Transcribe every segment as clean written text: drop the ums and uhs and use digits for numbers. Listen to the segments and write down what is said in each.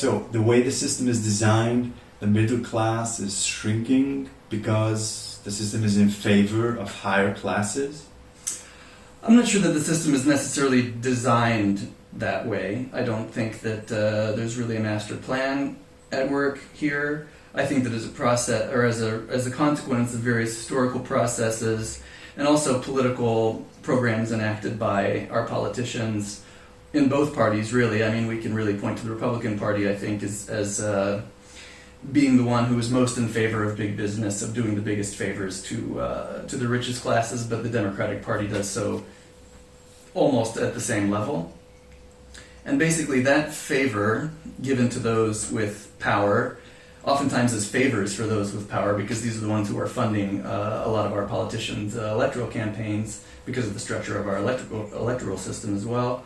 So the way the system is designed, the middle class is shrinking because the system is in favor of higher classes? I'm not sure that the system is necessarily designed that way. I don't think that there's really a master plan at work here. I think that as a process, or as a consequence of various historical processes and also political programs enacted by our politicians in both parties, really. I mean, we can really point to the Republican Party, I think, as being the one who is most in favor of big business, of doing the biggest favors to the richest classes, but the Democratic Party does so almost at the same level. And basically that favor given to those with power, oftentimes as favors for those with power, because these are the ones who are funding a lot of our politicians' electoral campaigns because of the structure of our electoral system as well,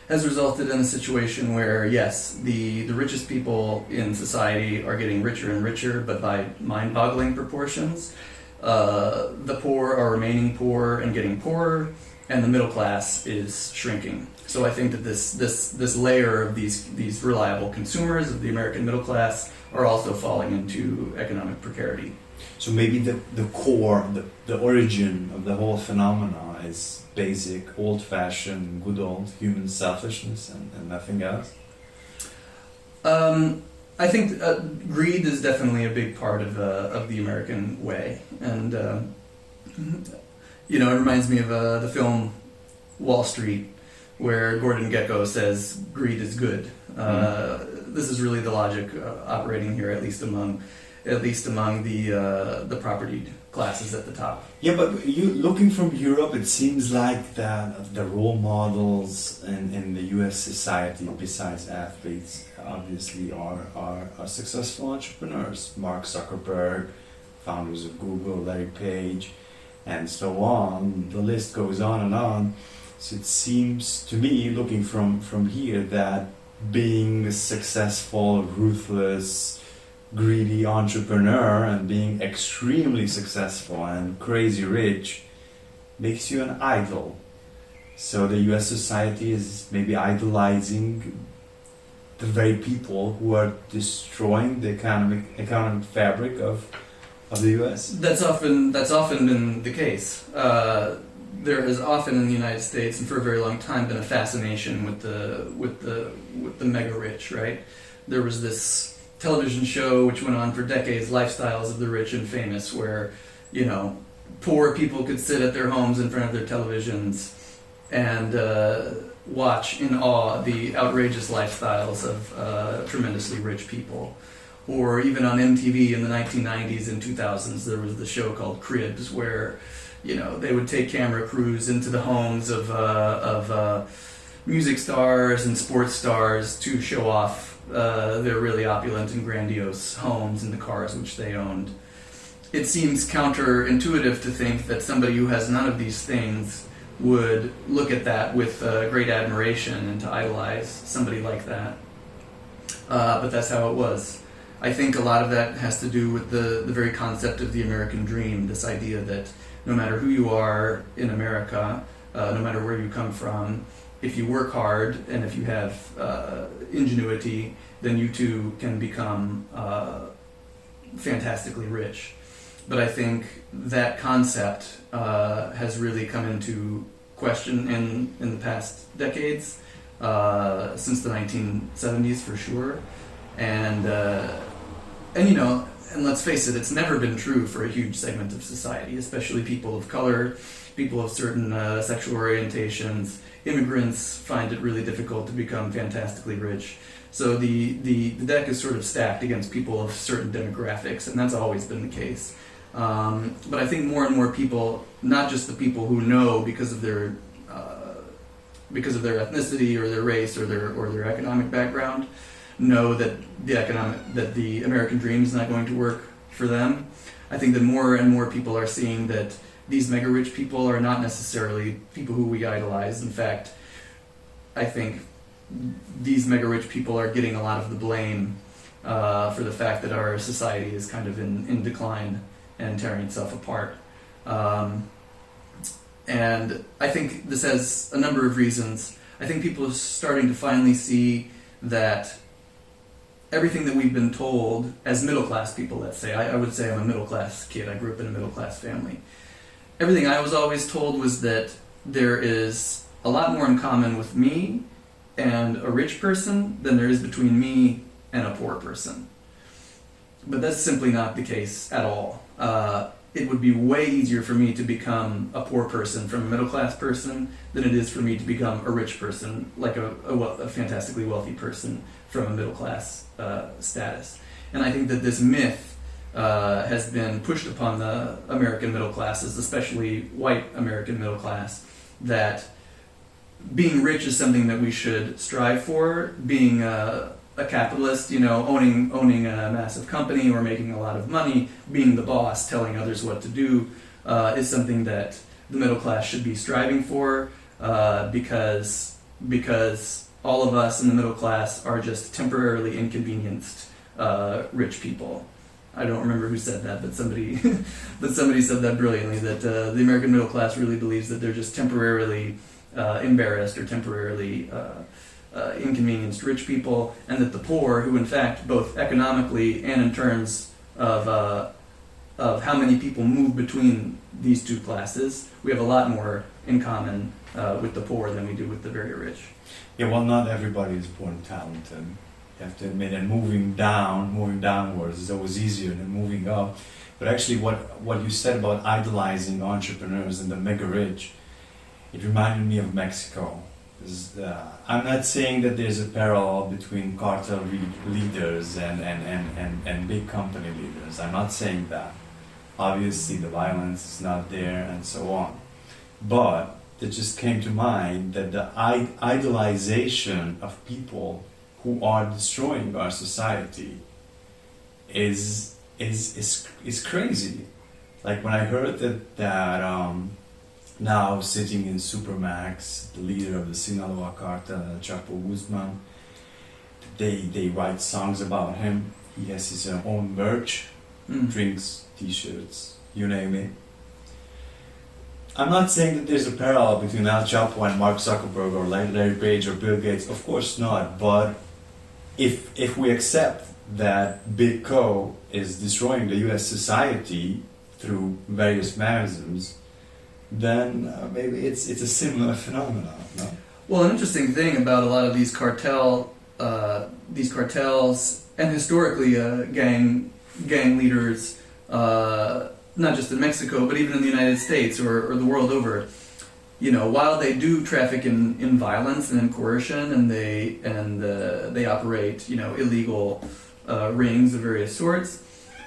has resulted in a situation where, yes, the richest people in society are getting richer and richer, but by mind-boggling proportions. The poor are remaining poor and getting poorer, and the middle class is shrinking. So I think that this layer of these reliable consumers of the American middle class are also falling into economic precarity. So maybe the core, the origin of the whole phenomena is basic, old-fashioned, good old human selfishness and nothing else? I think greed is definitely a big part of the American way. And, it reminds me of the film Wall Street, where Gordon Gekko says greed is good. This is really the logic operating here, at least among the propertied classes at the top. Yeah, but looking from Europe, it seems like that the role models in the U.S. society, besides athletes, obviously are successful entrepreneurs. Mark Zuckerberg, founders of Google, Larry Page, and so on. The list goes on and on. So it seems to me, looking from here, that being a successful, ruthless, greedy entrepreneur and being extremely successful and crazy rich makes you an idol. So the US society is maybe idolizing the very people who are destroying the economic fabric of the US. That's often been the case. There has often in the United States, and for a very long time, been a fascination with the mega rich. Right? There was this television show which went on for decades, Lifestyles of the Rich and Famous, where poor people could sit at their homes in front of their televisions and watch in awe the outrageous lifestyles of tremendously rich people. Or even on MTV in the 1990s and 2000s, there was the show called Cribs, where they would take camera crews into the homes of music stars and sports stars to show off their really opulent and grandiose homes and the cars which they owned. It seems counterintuitive to think that somebody who has none of these things would look at that with great admiration and to idolize somebody like that. But that's how it was. I think a lot of that has to do with the very concept of the American dream, this idea that no matter who you are in America, no matter where you come from, if you work hard and if you have ingenuity, then you too can become fantastically rich. But I think that concept has really come into question in the past decades, since the 1970s for sure. And let's face it, it's never been true for a huge segment of society, especially people of color, people of certain sexual orientations. Immigrants find it really difficult to become fantastically rich. So the deck is sort of stacked against people of certain demographics, and that's always been the case. But I think more and more people, not just the people who know because of their ethnicity or their race or their economic background, know that the American dream is not going to work for them. I think that more and more people are seeing that these mega rich people are not necessarily people who we idolize. In fact, I think these mega rich people are getting a lot of the blame for the fact that our society is kind of in decline and tearing itself apart. And I think this has a number of reasons. I think people are starting to finally see that everything that we've been told as middle class people, let's say, I would say I'm a middle class kid, I grew up in a middle class family. Everything I was always told was that there is a lot more in common with me and a rich person than there is between me and a poor person. But that's simply not the case at all. It would be way easier for me to become a poor person from a middle class person than it is for me to become a rich person, like a fantastically wealthy person from a middle class status. And I think that this myth has been pushed upon the American middle classes, especially white American middle class, that being rich is something that we should strive for. Being a capitalist, owning a massive company or making a lot of money, being the boss, telling others what to do, is something that the middle class should be striving for, because all of us in the middle class are just temporarily inconvenienced rich people. I don't remember who said that, but somebody said that brilliantly, that the American middle class really believes that they're just temporarily embarrassed or temporarily inconvenienced rich people, and that the poor, who in fact, both economically and in terms of how many people move between these two classes, we have a lot more in common with the poor than we do with the very rich. Yeah, well, not everybody is born talented. You have to admit, and moving downwards is always easier than moving up. But actually, what you said about idolizing entrepreneurs and the mega rich, it reminded me of Mexico. I'm not saying that there's a parallel between cartel leaders and big company leaders. I'm not saying that. Obviously, the violence is not there and so on. But it just came to mind that the idolization of people who are destroying our society is crazy. Like when I heard that now sitting in Supermax, the leader of the Sinaloa cartel, Chapo Guzman, they write songs about him. He has his own merch, drinks, t-shirts, you name it. I'm not saying that there's a parallel between Al Chapo and Mark Zuckerberg or Larry Page or Bill Gates. Of course not. But if we accept that Big Co is destroying the U.S. society through various mechanisms, then maybe it's a similar phenomenon. No? Well, an interesting thing about a lot of these cartels, and historically gang leaders, not just in Mexico, but even in the United States or the world over, while they do traffic in violence and in coercion, and they operate, illegal rings of various sorts,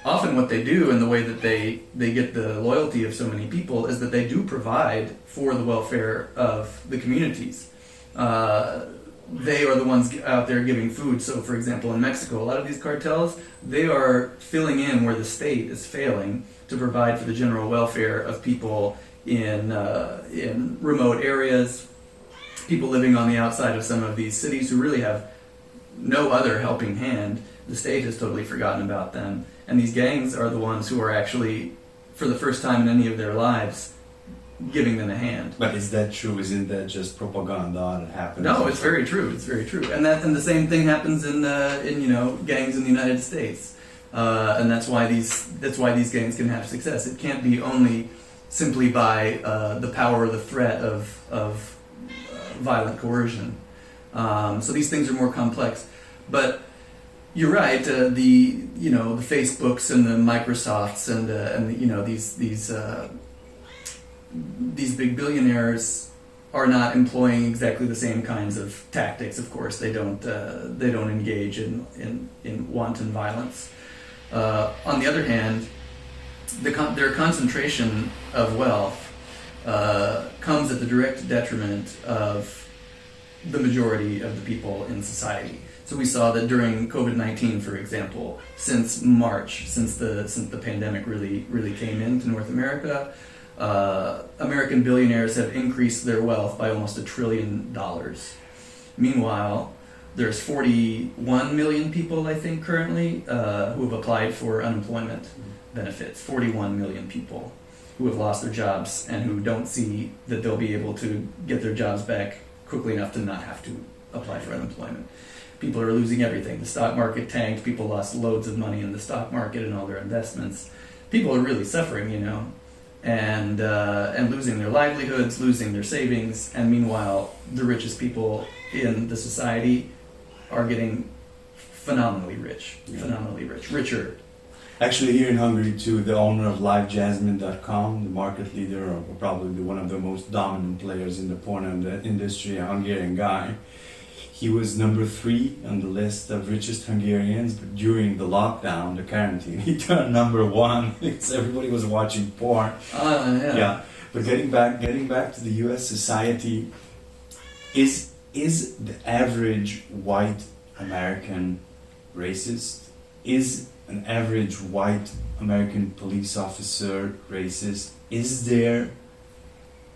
often what they do and the way that they get the loyalty of so many people is that they do provide for the welfare of the communities. They are the ones out there giving food. So, for example, in Mexico, a lot of these cartels, they are filling in where the state is failing to provide for the general welfare of people in remote areas, people living on the outside of some of these cities who really have no other helping hand. The state has totally forgotten about them. And these gangs are the ones who are actually, for the first time in any of their lives, giving them a hand. But is that true? Isn't that just propaganda that happens? No, it's very true. It's very true. And the same thing happens in gangs in the United States. And that's why these gangs can have success. It can't be only simply by the power or the threat of violent coercion. So these things are more complex. But you're right. The Facebooks and the Microsofts and these big billionaires are not employing exactly the same kinds of tactics. Of course, they don't engage in wanton violence. On the other hand, their concentration of wealth comes at the direct detriment of the majority of the people in society. So we saw that during COVID-19, for example, since March, since the pandemic really came into North America, American billionaires have increased their wealth by almost $1 trillion. Meanwhile, there's 41 million people, I think, currently, who have applied for unemployment benefits. 41 million people who have lost their jobs and who don't see that they'll be able to get their jobs back quickly enough to not have to apply for unemployment. people are losing everything. The stock market tanked. People lost loads of money in the stock market and all their investments. People are really suffering, and losing their livelihoods, losing their savings. And meanwhile, the richest people in the society are getting phenomenally rich, richer. Actually, here in Hungary too, the owner of LiveJasmine.com, the market leader, or probably one of the most dominant players in the porn industry, a Hungarian guy. He was number 3 on the list of richest Hungarians, but during the lockdown, the quarantine, he turned number 1 because everybody was watching porn. Yeah. But getting back to the U.S. society, is the average white American racist? Is an average white American police officer racist? Is there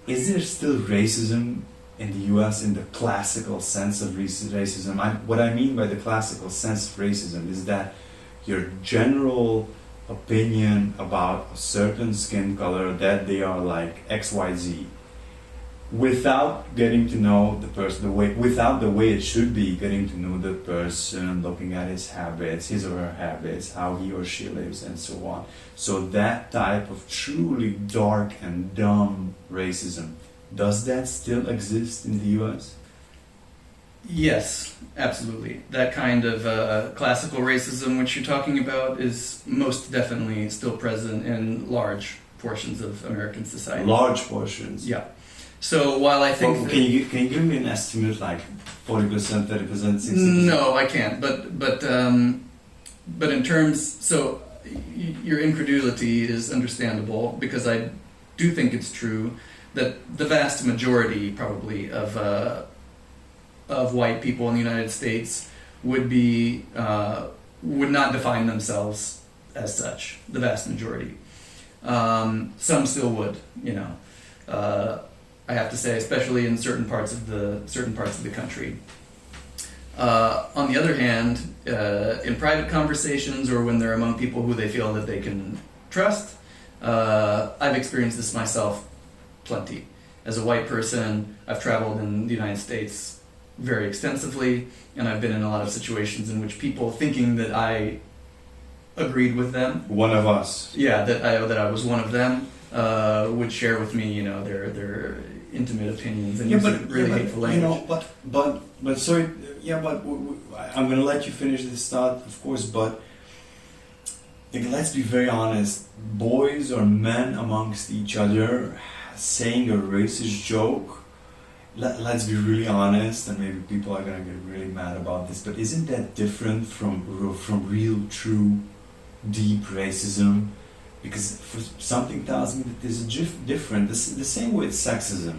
still racism in the US in the classical sense of racism? What I mean by the classical sense of racism is that your general opinion about a certain skin color, that they are like XYZ, without getting to know the person, without the way it should be, getting to know the person, looking at his habits, his or her habits, how he or she lives, and so on. So that type of truly dark and dumb racism, does that still exist in the US? Yes, absolutely. That kind of classical racism which you're talking about is most definitely still present in large portions of American society. Large portions? Yeah. So while I think... Well, can you give me an estimate, like 40%, 30%, 60%? No, I can't. But in terms... So your incredulity is understandable, because I do think it's true that the vast majority, probably, of white people in the United States would not define themselves as such. The vast majority. Some still would, I have to say, especially in certain parts of the country. On the other hand, in private conversations or when they're among people who they feel that they can trust, I've experienced this myself plenty. As a white person, I've traveled in the United States very extensively, and I've been in a lot of situations in which people, thinking that I agreed with them, one of us, that I was one of them, would share with me, their intimate opinions and use really hateful language. But sorry, I'm going to let you finish this thought, of course, but let's be very honest. Boys or men amongst each other saying a racist joke, let's be really honest, and maybe people are going to get really mad about this, but isn't that different from real, true, deep racism? Because something tells me that there's a different, the same with sexism,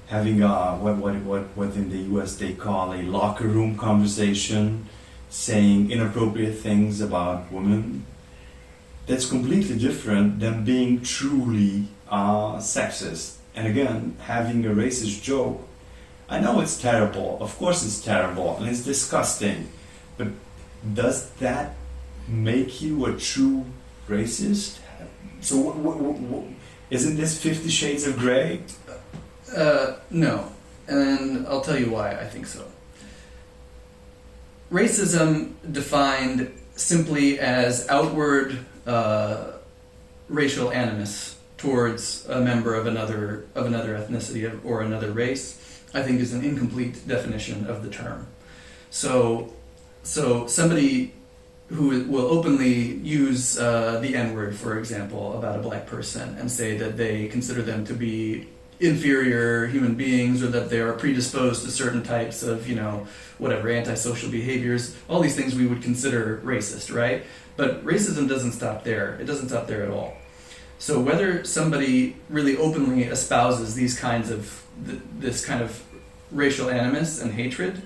having what in the US they call a locker room conversation, saying inappropriate things about women. That's completely different than being truly sexist. And again, having a racist joke, I know it's terrible, of course it's terrible, and it's disgusting, but does that make you a true racist? So isn't this 50 Shades of Grey? No, and I'll tell you why I think so. Racism defined simply as outward racial animus towards a member of another ethnicity or another race, I think is an incomplete definition of the term. So somebody who will openly use the N-word, for example, about a black person and say that they consider them to be inferior human beings, or that they are predisposed to certain types of, antisocial behaviors, all these things we would consider racist, right? But racism doesn't stop there. It doesn't stop there at all. So whether somebody really openly espouses this kind of racial animus and hatred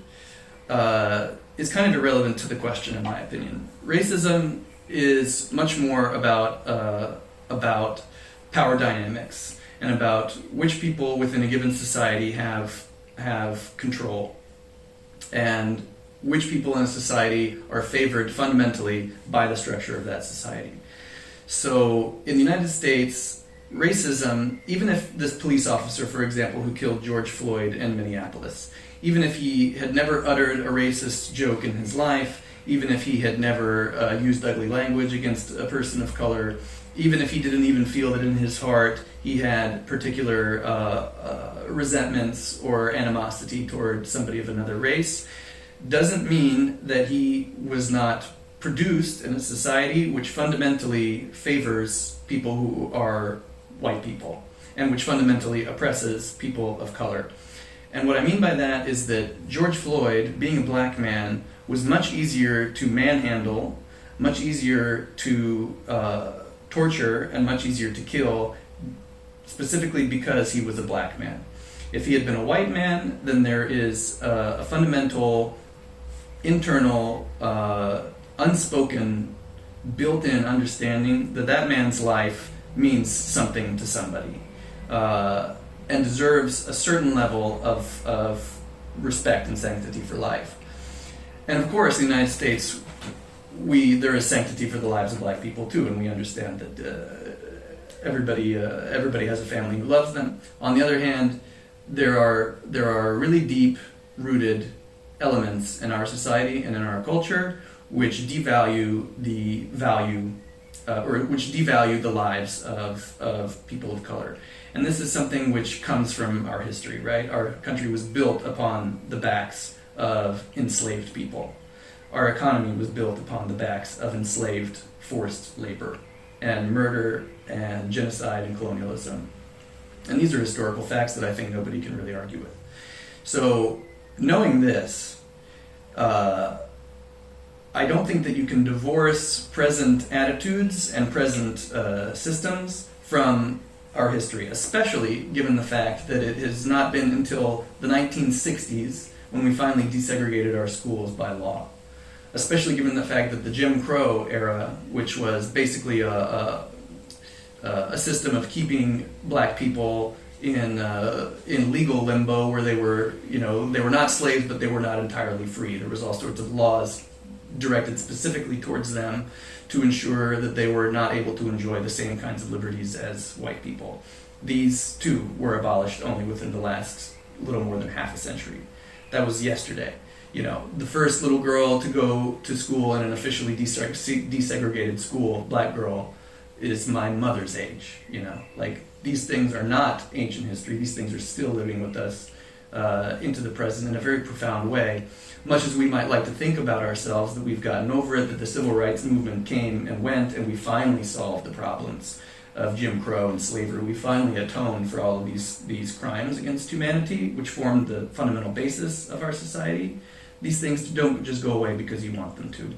is kind of irrelevant to the question, in my opinion. Racism is much more about power dynamics and about which people within a given society have control, and which people in a society are favored fundamentally by the structure of that society. So in the United States, racism, even if this police officer, for example, who killed George Floyd in Minneapolis, even if he had never uttered a racist joke in his life, even if he had never used ugly language against a person of color, even if he didn't even feel that in his heart he had particular resentments or animosity toward somebody of another race, doesn't mean that he was not produced in a society which fundamentally favors people who are white people and which fundamentally oppresses people of color. And what I mean by that is that George Floyd, being a black man, was much easier to manhandle, much easier to torture, and much easier to kill, specifically because he was a black man. If he had been a white man, then there is a fundamental, internal, unspoken, built-in understanding that that man's life means something to somebody and deserves a certain level of respect and sanctity for life. And of course, in the United States, there is sanctity for the lives of black people too, and we understand that everybody has a family who loves them. On the other hand, there are really deep-rooted elements in our society and in our culture which devalue the value, or which devalue the lives of people of color. And this is something which comes from our history, right? Our country was built upon the backs of enslaved people. Our economy was built upon the backs of enslaved forced labor and murder and genocide and colonialism. And these are historical facts that I think nobody can really argue with. So knowing this, I don't think that you can divorce present attitudes and present systems from our history, especially given the fact that it has not been until the 1960s when we finally desegregated our schools by law. Especially given the fact that the Jim Crow era, which was basically a system of keeping black people in legal limbo, where they were not slaves, but they were not entirely free. There was all sorts of laws directed specifically towards them to ensure that they were not able to enjoy the same kinds of liberties as white people. These, too, were abolished only within the last little more than half a century. That was yesterday. The first little girl to go to school in an officially desegregated school, black girl, is my mother's age. These things are not ancient history. These things are still living with us into the present in a very profound way. Much as we might like to think about ourselves that we've gotten over it, that the civil rights movement came and went, and we finally solved the problems of Jim Crow and slavery. We finally atoned for all of these crimes against humanity, which formed the fundamental basis of our society. These things don't just go away because you want them to,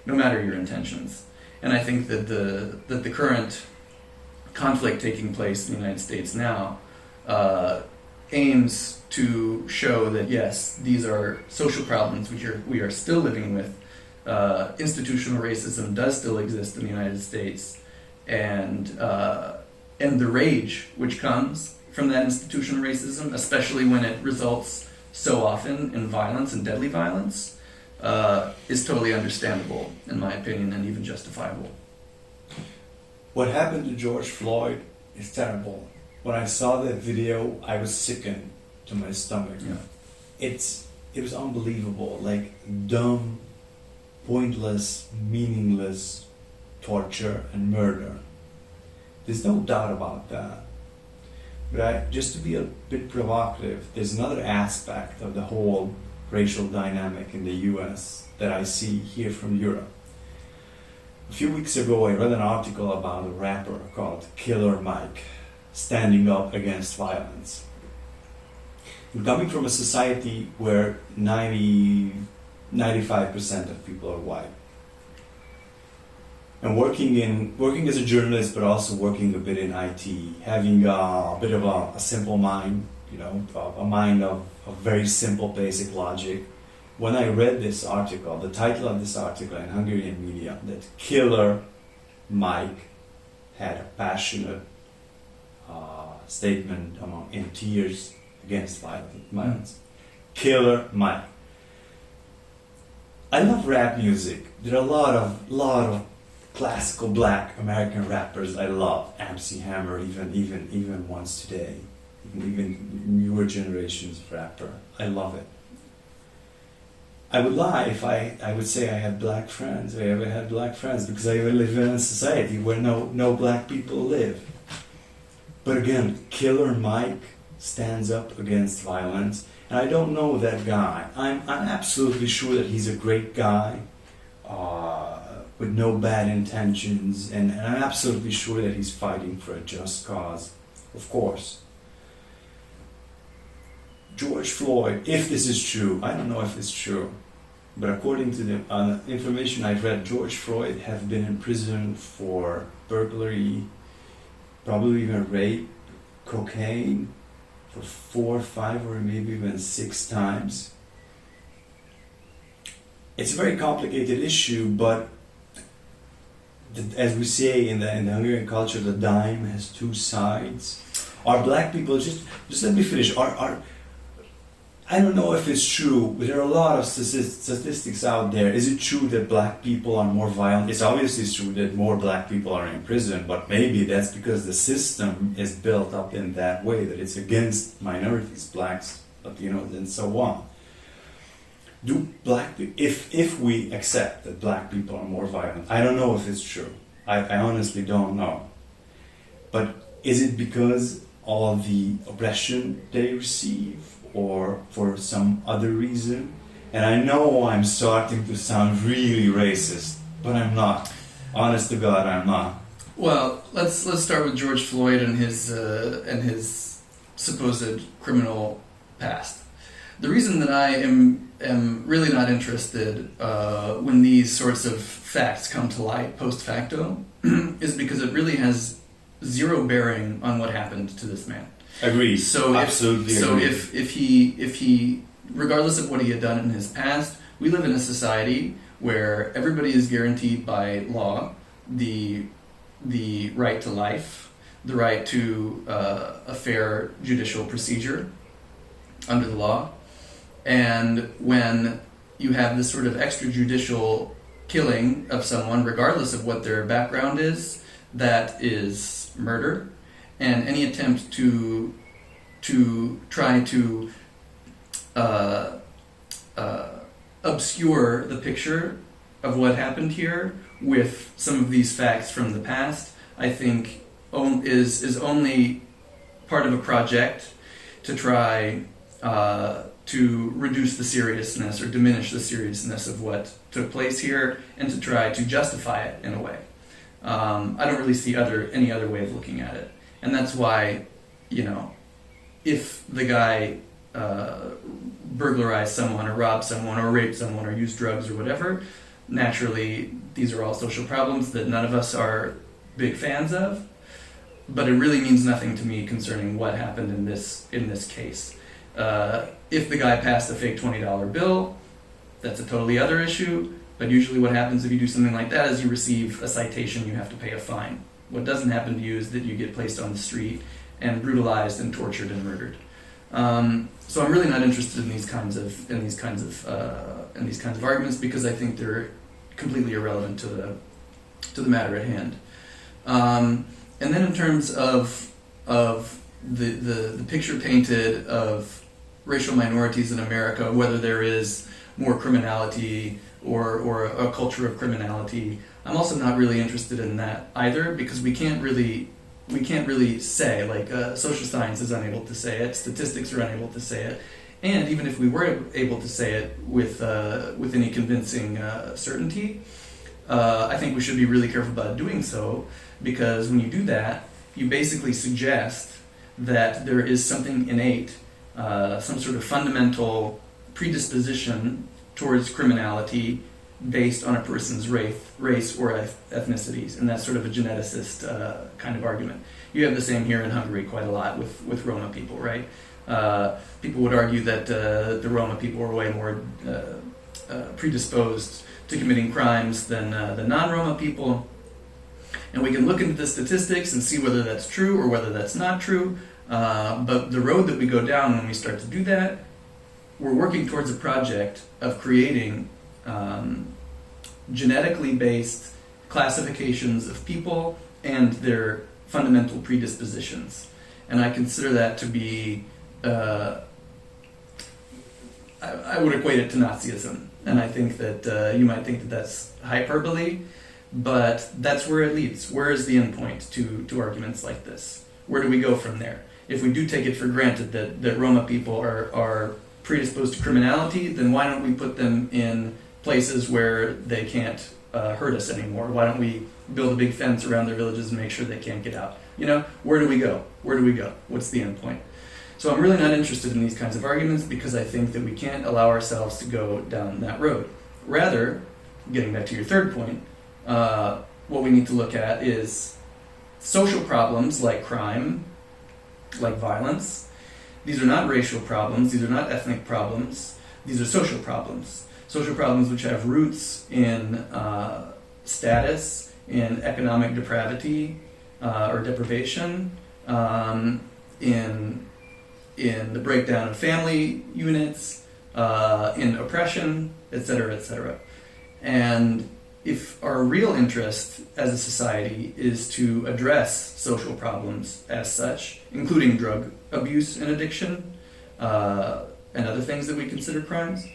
no matter your intentions. And I think that the current conflict taking place in the United States now aims to show that, yes, these are social problems which we are still living with. Institutional racism does still exist in the United States, and the rage which comes from that institutional racism, especially when it results so often in violence and deadly violence, is totally understandable, in my opinion, and even justifiable. What happened to George Floyd is terrible. When I saw that video, I was sickened to my stomach. Yeah. It was unbelievable, like dumb, pointless, meaningless torture and murder. There's no doubt about that. But just to be a bit provocative, there's another aspect of the whole racial dynamic in the US that I see here from Europe. A few weeks ago, I read an article about a rapper called Killer Mike, standing up against violence. And coming from a society where 95% of people are white, and working as a journalist, but also working a bit in IT, having a bit of a simple mind, a mind of very simple, basic logic. When I read this article, the title of this article in Hungarian media, that Killer Mike had a passionate statement in tears against violence. Killer Mike. I love rap music. There are a lot of classical black American rappers I love. MC Hammer, even ones today. even newer generations of rapper. I love it. I would lie if I would say I had black friends. I ever had black friends because I live in a society where no black people live. But again, Killer Mike stands up against violence, and I don't know that guy. I'm absolutely sure that he's a great guy with no bad intentions, and I'm absolutely sure that he's fighting for a just cause, of course. George Floyd, if this is true, I don't know if it's true, but according to the information I've read, George Floyd has been in prison for burglary, probably even rape, cocaine, for 4, 5, or maybe even 6 times. It's a very complicated issue, but as we say in the Hungarian culture, the dime has 2 sides. Are black people, just let me finish, I don't know if it's true, but there are a lot of statistics out there. Is it true that black people are more violent? It's obviously true that more black people are in prison, but maybe that's because the system is built up in that way, that it's against minorities, blacks, Latinos, and so on. Do black people, if we accept that black people are more violent, I don't know if it's true. I honestly don't know. But is it because of the oppression they receive, or for some other reason? And I know I'm starting to sound really racist, but I'm not. Honest to God, I'm not. Well, let's start with George Floyd and his supposed criminal past. The reason that I am really not interested when these sorts of facts come to light post facto is because it really has zero bearing on what happened to this man. Agreed. Absolutely. So if he, regardless of what he had done in his past, we live in a society where everybody is guaranteed by law the right to life, the right to a fair judicial procedure under the law, and when you have this sort of extrajudicial killing of someone, regardless of what their background is, that is murder. And any attempt to try to obscure the picture of what happened here with some of these facts from the past, I think is only part of a project to try to reduce the seriousness or diminish the seriousness of what took place here, and to try to justify it in a way. I don't really see any other way of looking at it. And that's why, if the guy burglarized someone or robbed someone or raped someone or used drugs or whatever, naturally these are all social problems that none of us are big fans of. But it really means nothing to me concerning what happened in this case. If the guy passed a fake $20 bill, that's a totally other issue. But usually what happens if you do something like that is you receive a citation, you have to pay a fine. What doesn't happen to you is that you get placed on the street and brutalized and tortured and murdered. So I'm really not interested in these kinds of arguments, because I think they're completely irrelevant to the matter at hand. And then in terms of the picture painted of racial minorities in America, whether there is more criminality or a culture of criminality, I'm also not really interested in that either, because we can't really say, like social science is unable to say it, statistics are unable to say it, and even if we were able to say it with any convincing certainty, I think we should be really careful about doing so, because when you do that, you basically suggest that there is something innate, some sort of fundamental predisposition towards criminality based on a person's race or ethnicities, and that's sort of a geneticist kind of argument. You have the same here in Hungary quite a lot with Roma people, right? People would argue that the Roma people are way more predisposed to committing crimes than the non-Roma people, and we can look into the statistics and see whether that's true or whether that's not true, but the road that we go down when we start to do that, we're working towards a project of creating genetically based classifications of people and their fundamental predispositions. and I consider that to be, I would equate it to Nazism, and I think that you might think that that's hyperbole, but that's where it leads. Where is the end point to arguments like this? Where do we go from there? If we do take it for granted that Roma people are predisposed to criminality, then why don't we put them in places where they can't hurt us anymore? Why don't we build a big fence around their villages and make sure they can't get out? Where do we go? Where do we go? What's the end point? So I'm really not interested in these kinds of arguments because I think that we can't allow ourselves to go down that road. Rather, getting back to your third point, what we need to look at is social problems like crime, like violence. These are not racial problems. These are not ethnic problems. These are social problems. Social problems which have roots in status, in economic depravity or deprivation, in the breakdown of family units, in oppression, etc., etc. And if our real interest as a society is to address social problems as such, including drug abuse and addiction, and other things that we consider crimes,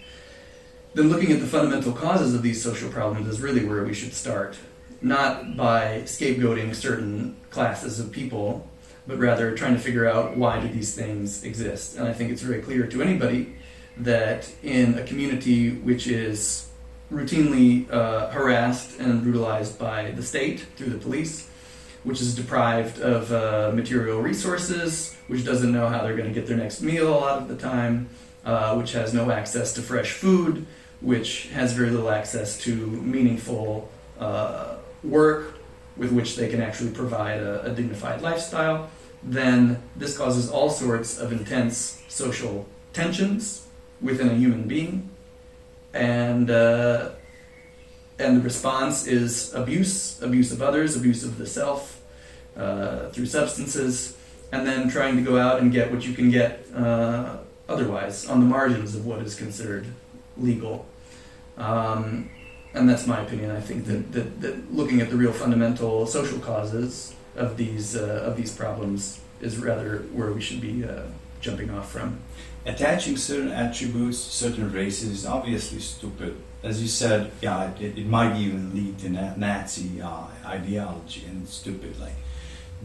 then looking at the fundamental causes of these social problems is really where we should start. Not by scapegoating certain classes of people, but rather trying to figure out why do these things exist. And I think it's very clear to anybody that in a community which is routinely harassed and brutalized by the state through the police, which is deprived of material resources, which doesn't know how they're going to get their next meal a lot of the time, which has no access to fresh food, which has very little access to meaningful work with which they can actually provide a dignified lifestyle, then this causes all sorts of intense social tensions within a human being. And the response is abuse of others, abuse of the self through substances, and then trying to go out and get what you can get otherwise on the margins of what is considered legal. And that's my opinion. I think that looking at the real fundamental social causes of these problems is rather where we should be jumping off from. Attaching certain attributes to certain races is obviously stupid. As you said, yeah, it might even lead to Nazi ideology, and it's stupid, like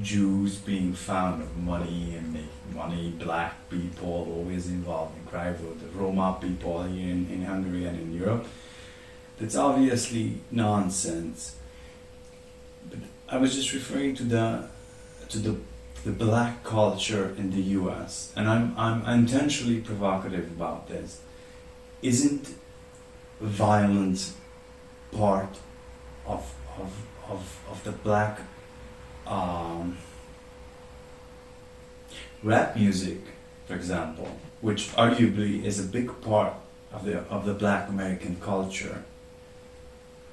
Jews being found of money and making money, black people always involved in crime, the Roma people here in Hungary and in Europe. That's obviously nonsense. But I was just referring to the black culture in the U.S. and I'm intentionally provocative about this. Isn't violence part of the black rap music, for example, which arguably is a big part of the black American culture?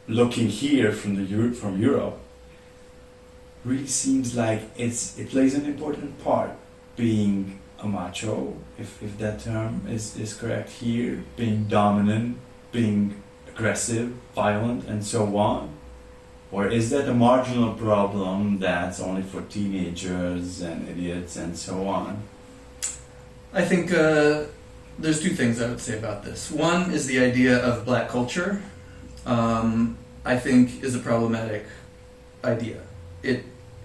Looking here from Europe, really seems like it plays an important part, being a macho, if that term is correct here, being dominant, being aggressive, violent, and so on? Or is that a marginal problem that's only for teenagers and idiots and so on? I think there's two things I would say about this. One is the idea of black culture, I think is a problematic idea.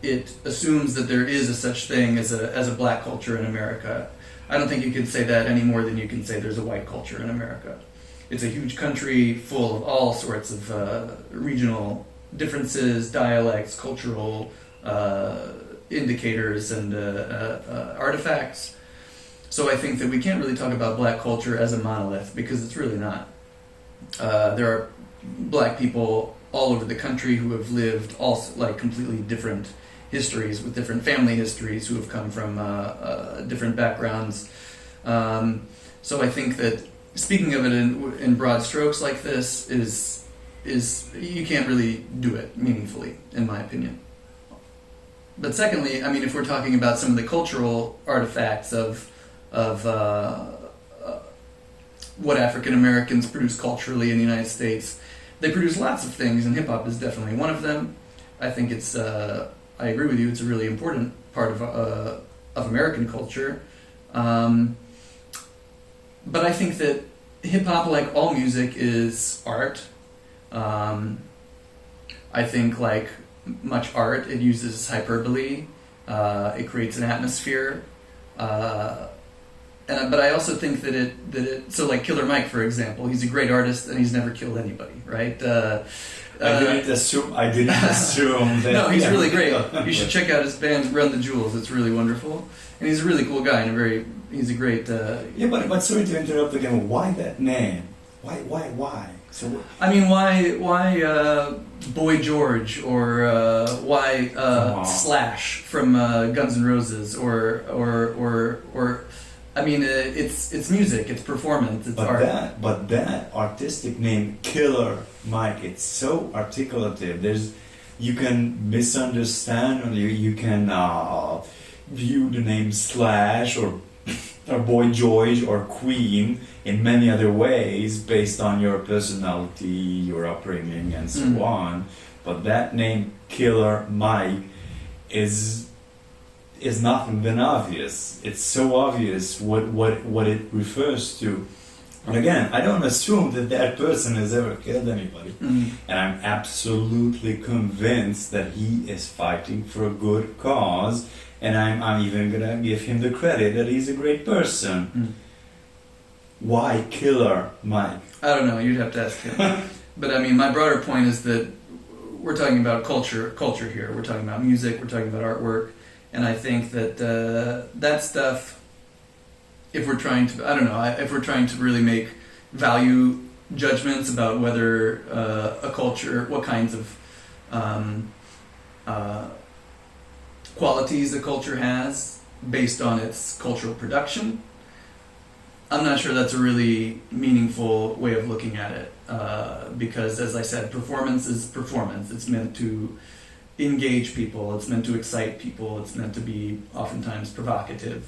It assumes that there is a such thing as a black culture in America. I don't think you can say that any more than you can say there's a white culture in America. It's a huge country full of all sorts of regional differences, dialects, cultural indicators, and artifacts. So I think that we can't really talk about black culture as a monolith, because it's really not. There are black people all over the country who have lived completely different histories, with different family histories, who have come from different backgrounds. So I think that speaking of it in broad strokes like this is you can't really do it meaningfully, in my opinion. But secondly, I mean, if we're talking about some of the cultural artifacts of what African Americans produce culturally in the United States, they produce lots of things, and hip hop is definitely one of them. I think it's I agree with you, it's a really important part American culture. But I think that hip-hop, like all music, is art. I think, like much art, it uses hyperbole. It creates an atmosphere. But I also think that it so like Killer Mike, for example, he's a great artist and he's never killed anybody, right? I didn't assume that. No, he's really great. You should check out his band Run the Jewels. It's really wonderful, and he's a really cool guy and he's a great. Yeah, but sorry to interrupt again. Why that name? Why? So I mean, why Boy George or why Slash from Guns N' Roses or I mean, it's music, it's performance, it's art. But that artistic name, Killer Mike, it's so articulative. You can misunderstand, or you can view the name Slash or Boy George or Queen in many other ways based on your personality, your upbringing, and so on. But that name, Killer Mike, is nothing but obvious. It's so obvious what it refers to. And again, I don't assume that person has ever killed anybody. And I'm absolutely convinced that he is fighting for a good cause, and I'm even gonna give him the credit that he's a great person. Why Killer Mike? I don't know, you'd have to ask him. But I mean, my broader point is that we're talking about culture here. We're talking about music, we're talking about artwork. And I think that that stuff, if we're trying to really make value judgments about whether a culture, what kinds of qualities a culture has based on its cultural production, I'm not sure that's a really meaningful way of looking at it. Because, as I said, performance is performance. It's meant to engage people, it's meant to excite people, it's meant to be oftentimes provocative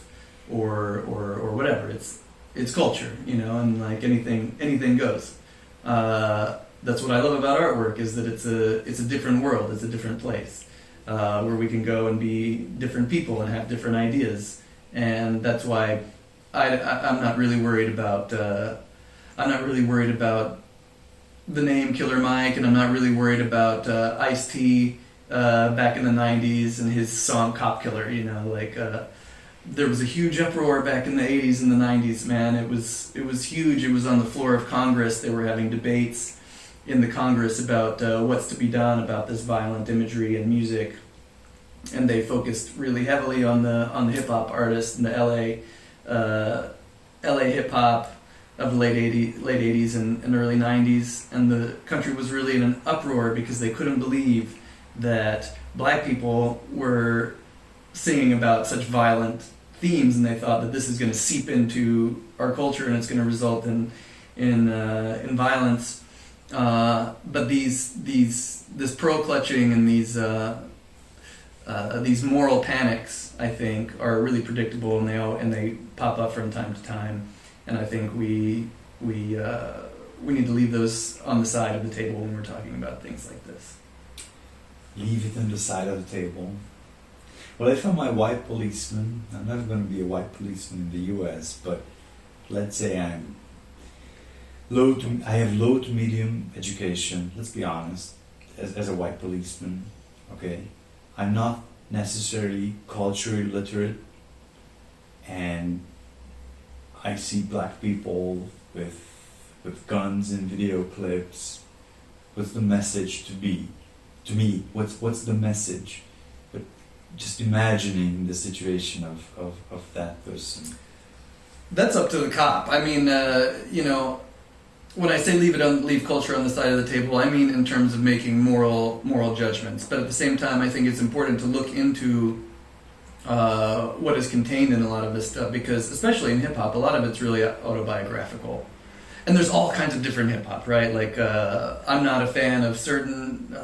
or whatever. It's culture, and like anything goes. That's what I love about artwork, is that it's a different world, it's a different place where we can go and be different people and have different ideas. And that's why I'm not really worried about the name Killer Mike, and I'm not really worried about Ice-T back in the 90s and his song Cop Killer. There was a huge uproar back in the 80s and the 90s, man. It was huge. It was on the floor of Congress. They were having debates in the Congress about what's to be done about this violent imagery and music, and they focused really heavily on the hip hop artists and the LA hip hop of the late 80s and early 90s, and the country was really in an uproar because they couldn't believe that black people were singing about such violent themes, and they thought that this is going to seep into our culture and it's going to result in violence. But this pearl clutching and these moral panics, I think, are really predictable, and they pop up from time to time. And I think we need to leave those on the side of the table when we're talking about things like this. Leave it on the side of the table. Well, if I'm a white policeman, I'm not going to be a white policeman in the U.S., but let's say I have low to medium education, let's be honest, as a white policeman, okay? I'm not necessarily culturally literate, and I see black people with guns in video clips. What's the message to be? To me, what's the message? But just imagining the situation of that person. That's up to the cop. I mean, when I say leave culture on the side of the table, I mean in terms of making moral judgments. But at the same time, I think it's important to look into what is contained in a lot of this stuff, because especially in hip hop, a lot of it's really autobiographical. And there's all kinds of different hip hop, right? Like, I'm not a fan of certain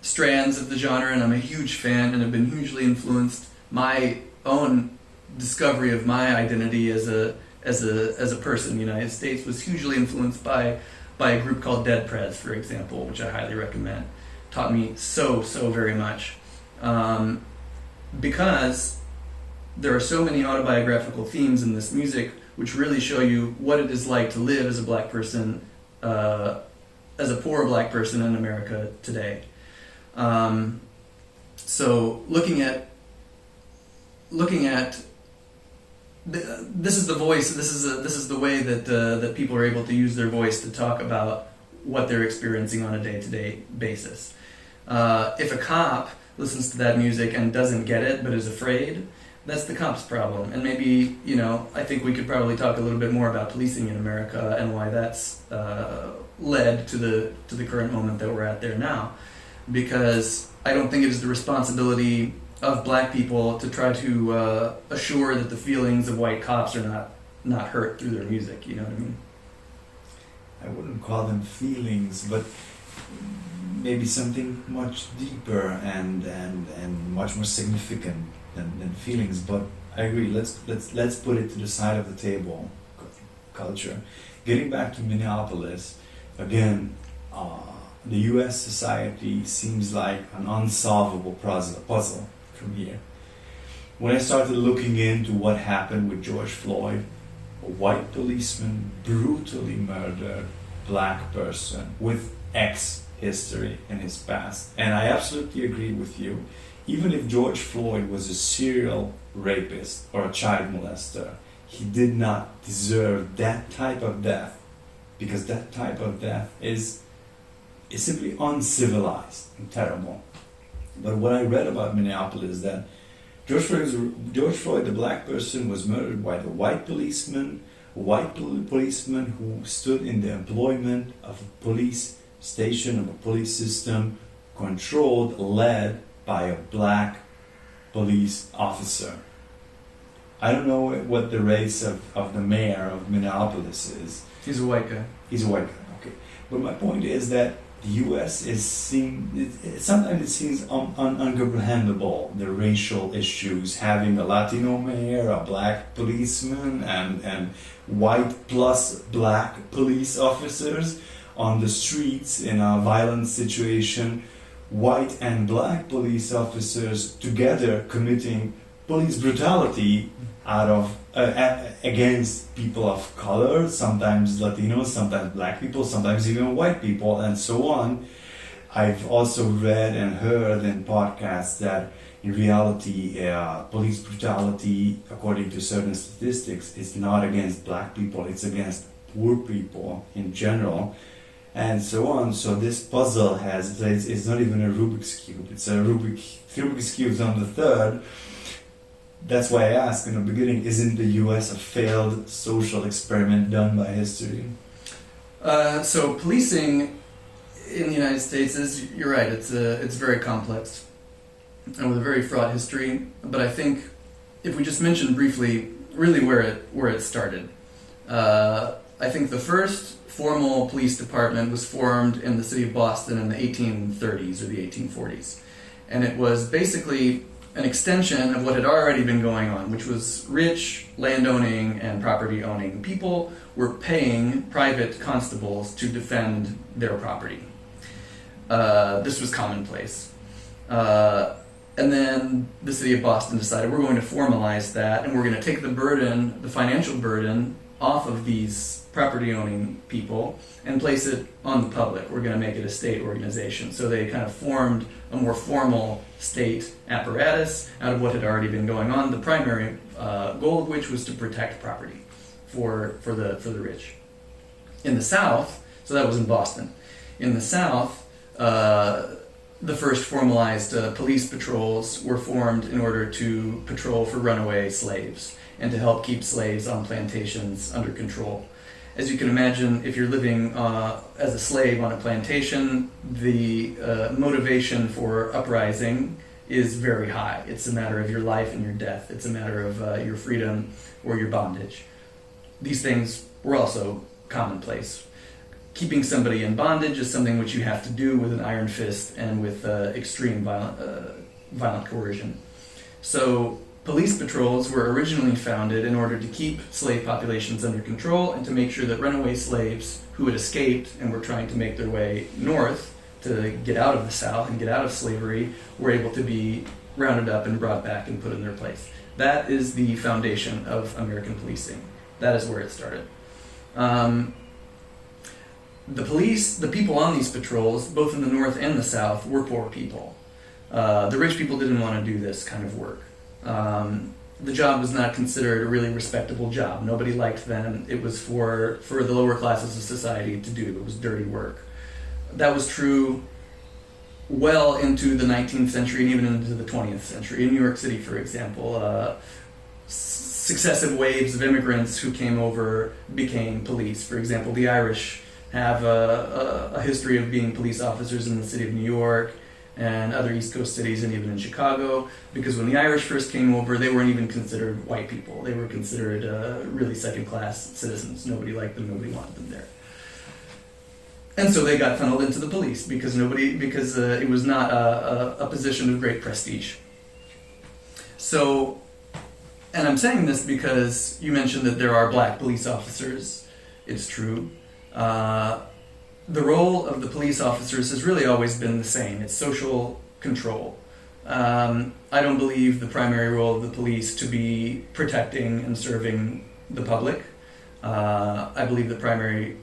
strands of the genre, and I'm a huge fan and have been hugely influenced. My own discovery of my identity as a person in the United States was hugely influenced by a group called Dead Prez, for example, which I highly recommend. Taught me so very much, because there are so many autobiographical themes in this music which really show you what it is like to live as a black person, as a poor black person in America today. So looking at this is the voice. This is the way that people are able to use their voice to talk about what they're experiencing on a day-to-day basis. If a cop listens to that music and doesn't get it but is afraid, that's the cop's problem. And maybe, I think we could probably talk a little bit more about policing in America and why that's led to the current moment that we're at there now. Because I don't think it is the responsibility of black people to try to assure that the feelings of white cops are not hurt through their music, you know what I mean? I wouldn't call them feelings, but maybe something much deeper and much more significant than feelings. But I agree. Let's put it to the side of the table. Culture. Getting back to Minneapolis again. The U.S. society seems like an unsolvable puzzle from here. When I started looking into what happened with George Floyd, a white policeman brutally murdered a black person with X history in his past. And I absolutely agree with you. Even if George Floyd was a serial rapist or a child molester, he did not deserve that type of death, because that type of death is simply uncivilized and terrible. But what I read about Minneapolis is that George Floyd, the black person, was murdered by the white policeman, who stood in the employment of a police station, of a police system, controlled, led by a black police officer. I don't know what the race of the mayor of Minneapolis is. He's a white guy. He's a white guy, okay. But my point is that the U.S. is sometimes it seems uncomprehendable, the racial issues, having a Latino mayor, a black policeman, and white plus black police officers on the streets in a violent situation, white and black police officers together committing police brutality against people of color, sometimes Latinos, sometimes black people, sometimes even white people, and so on. I've also read and heard in podcasts that in reality, police brutality, according to certain statistics, is not against black people, it's against poor people in general, and so on. So this puzzle it's not even a Rubik's Cube, it's a Rubik's Cube on the third. That's why I asked in the beginning, isn't the US a failed social experiment done by history? So policing in the United States you're right, it's very complex and with a very fraught history. But I think if we just mention briefly really where it started, I think the first formal police department was formed in the city of Boston in the 1830s or the 1840s. And it was basically an extension of what had already been going on, which was rich landowning and property owning people were paying private constables to defend their property. This was commonplace. And then the city of Boston decided we're going to formalize that, and we're going to take the financial burden off of these property owning people and place it on the public. We're going to make it a state organization. So they kind of formed a more formal state apparatus out of what had already been going on, the primary goal of which was to protect property for the rich. In the South, so that was in Boston, in the South, the first formalized police patrols were formed in order to patrol for runaway slaves and to help keep slaves on plantations under control. As you can imagine, if you're living as a slave on a plantation, the motivation for uprising is very high. It's a matter of your life and your death. It's a matter of your freedom or your bondage. These things were also commonplace. Keeping somebody in bondage is something which you have to do with an iron fist and with extreme violent coercion. So police patrols were originally founded in order to keep slave populations under control and to make sure that runaway slaves who had escaped and were trying to make their way north to get out of the South and get out of slavery were able to be rounded up and brought back and put in their place. That is the foundation of American policing. That is where it started. The police, the people on these patrols, both in the North and the South, were poor people. The rich people didn't want to do this kind of work. The job was not considered a really respectable job. Nobody liked them. It was for the lower classes of society to do. It was dirty work. That was true well into the 19th century and even into the 20th century. In New York City, for example, successive waves of immigrants who came over became police. For example, the Irish have a history of being police officers in the city of New York and other East Coast cities, and even in Chicago, because when the Irish first came over, they weren't even considered white people. They were considered really second-class citizens. Nobody liked them, nobody wanted them there. And so they got funneled into the police because it was not a position of great prestige. So, and I'm saying this because you mentioned that there are black police officers. It's true. The role of the police officers has really always been the same. It's social control. I don't believe the primary role of the police to be protecting and serving the public. I believe the primary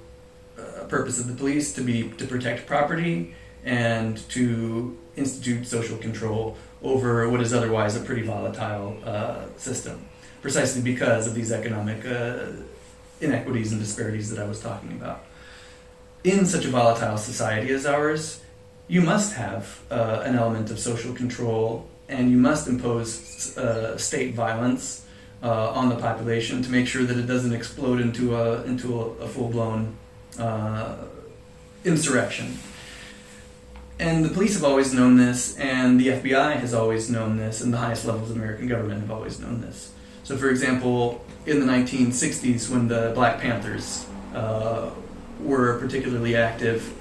purpose of the police to protect property and to institute social control over what is otherwise a pretty volatile system, precisely because of these economic inequities and disparities that I was talking about. In such a volatile society as ours, you must have an element of social control, and you must impose state violence on the population to make sure that it doesn't explode into a full-blown insurrection. And the police have always known this, and the FBI has always known this, and the highest levels of American government have always known this. So, for example, in the 1960s, when the Black Panthers were particularly active,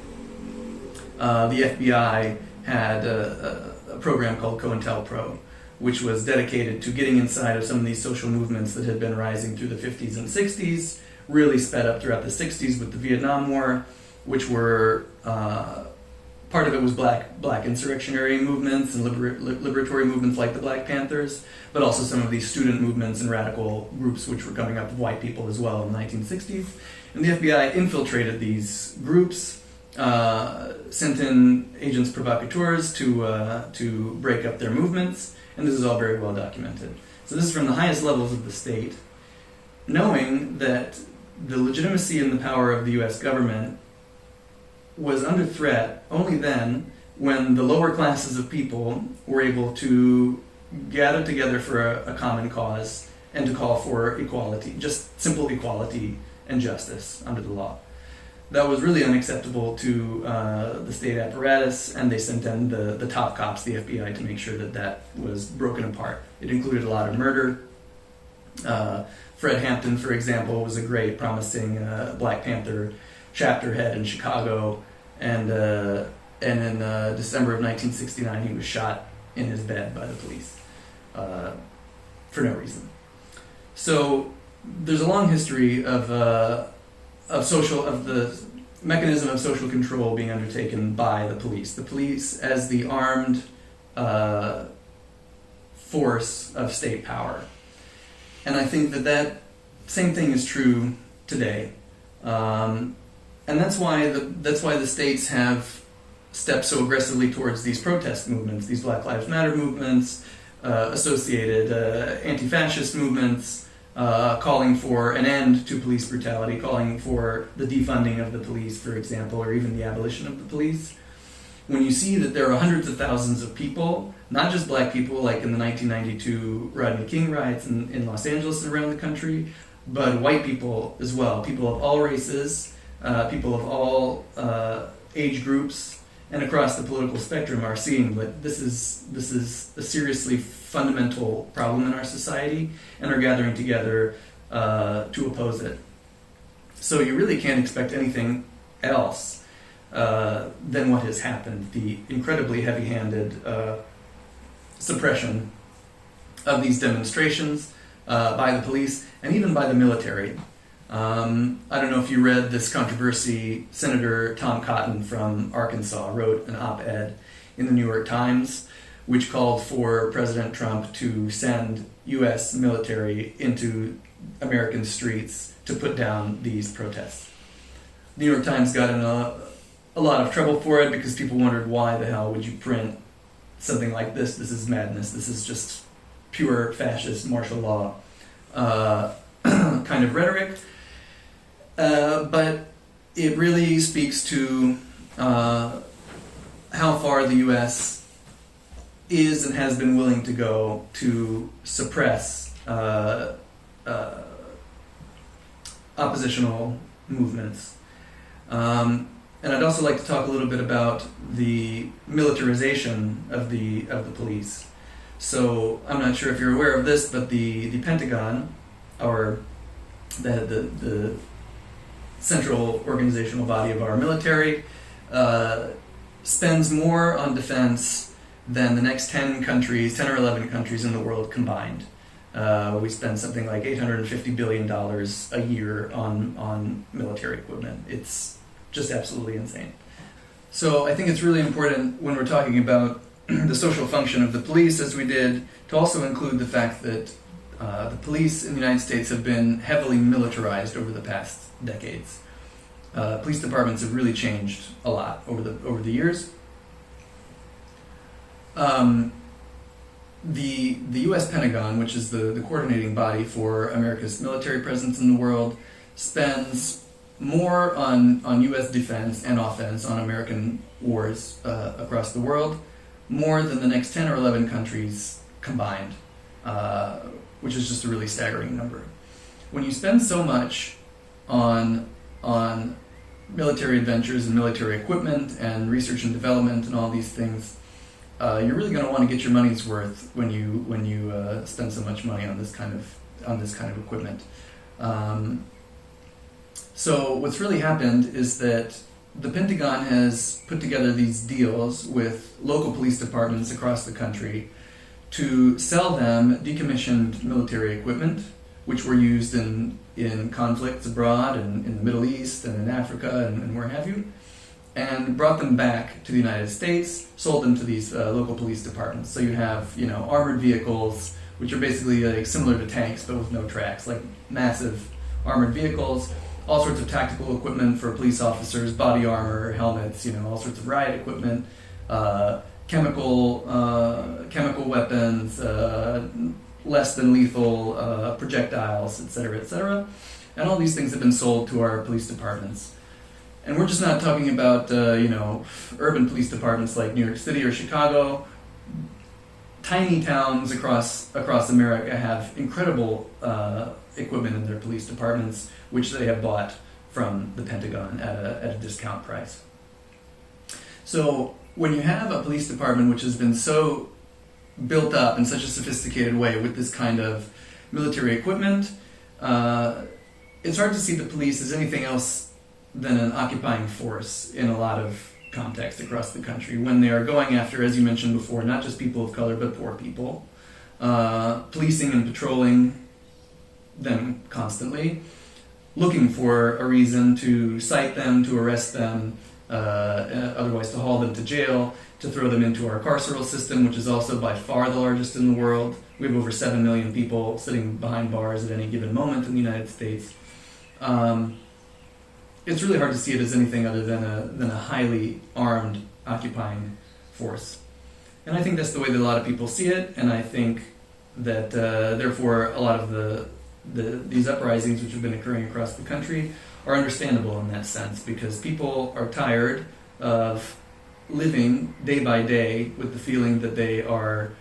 the FBI had a program called COINTELPRO, which was dedicated to getting inside of some of these social movements that had been rising through the 50s and 60s, really sped up throughout the 60s with the Vietnam War, which were, part of it was black insurrectionary movements and liberatory movements like the Black Panthers, but also some of these student movements and radical groups which were coming up of white people as well in the 1960s. And the FBI infiltrated these groups, sent in agents provocateurs to break up their movements, and this is all very well documented. So this is from the highest levels of the state, knowing that the legitimacy and the power of the U.S. government was under threat only then when the lower classes of people were able to gather together for a common cause and to call for equality, just simple equality and justice under the law. That was really unacceptable to the state apparatus, and they sent in the top cops, the FBI, to make sure that that was broken apart. It included a lot of murder. Fred Hampton, for example, was a great, promising Black Panther chapter head in Chicago, and in December of 1969 he was shot in his bed by the police for no reason. So there's a long history of the mechanism of social control being undertaken by the police. The police as the armed force of state power. And I think that same thing is true today. And that's why the states have stepped so aggressively towards these protest movements, these Black Lives Matter movements, associated anti-fascist movements, calling for an end to police brutality, calling for the defunding of the police, for example, or even the abolition of the police. When you see that there are hundreds of thousands of people, not just black people like in the 1992 Rodney King riots in Los Angeles and around the country, but white people as well, people of all races, people of all age groups, and across the political spectrum are seeing that this is a seriously fundamental problem in our society, and are gathering together to oppose it. So you really can't expect anything else than what has happened, the incredibly heavy-handed suppression of these demonstrations by the police and even by the military. I don't know if you read this controversy. Senator Tom Cotton from Arkansas wrote an op-ed in the New York Times which called for President Trump to send U.S. military into American streets to put down these protests. The New York Times got in a lot of trouble for it because people wondered, why the hell would you print something like this? This is madness. This is just pure fascist martial law kind of rhetoric. But it really speaks to how far the U.S. is and has been willing to go to suppress oppositional movements. And I'd also like to talk a little bit about the militarization of the police. So I'm not sure if you're aware of this, but the Pentagon, or the central organizational body of our military, spends more on defense than the next 10 or 11 countries in the world combined. We spend something like $850 billion a year on military equipment. It's just absolutely insane. So I think it's really important when we're talking about the social function of the police, as we did, to also include the fact that the police in the United States have been heavily militarized over the past decades. Police departments have really changed a lot over the years. The U.S. Pentagon, which is the coordinating body for America's military presence in the world, spends more on U.S. defense and offense on American wars across the world, more than the next 10 or 11 countries combined, which is just a really staggering number. When you spend so much on military adventures and military equipment and research and development and all these things, you're really going to want to get your money's worth when you spend so much money on this kind of equipment. So what's really happened is that the Pentagon has put together these deals with local police departments across the country to sell them decommissioned military equipment, which were used in conflicts abroad and in the Middle East and in Africa and where have you, and brought them back to the United States, sold them to these local police departments. So you have, armored vehicles, which are basically like similar to tanks but with no tracks, like massive armored vehicles, all sorts of tactical equipment for police officers, body armor, helmets, all sorts of riot equipment, chemical weapons, less than lethal projectiles, etc., and all these things have been sold to our police departments. And we're just not talking about urban police departments like New York City or Chicago. Tiny towns across America have incredible equipment in their police departments, which they have bought from the Pentagon at a discount price. So when you have a police department which has been so built up in such a sophisticated way with this kind of military equipment, it's hard to see the police as anything else than an occupying force in a lot of contexts across the country, when they are going after, as you mentioned before, not just people of color but poor people, policing and patrolling them constantly, looking for a reason to cite them, to arrest them, otherwise to haul them to jail, to throw them into our carceral system, which is also by far the largest in the world. We have over 7 million people sitting behind bars at any given moment in the United States. It's really hard to see it as anything other than a highly armed occupying force. And I think that's the way that a lot of people see it, and I think that therefore a lot of these uprisings which have been occurring across the country are understandable in that sense, because people are tired of living day by day with the feeling that they are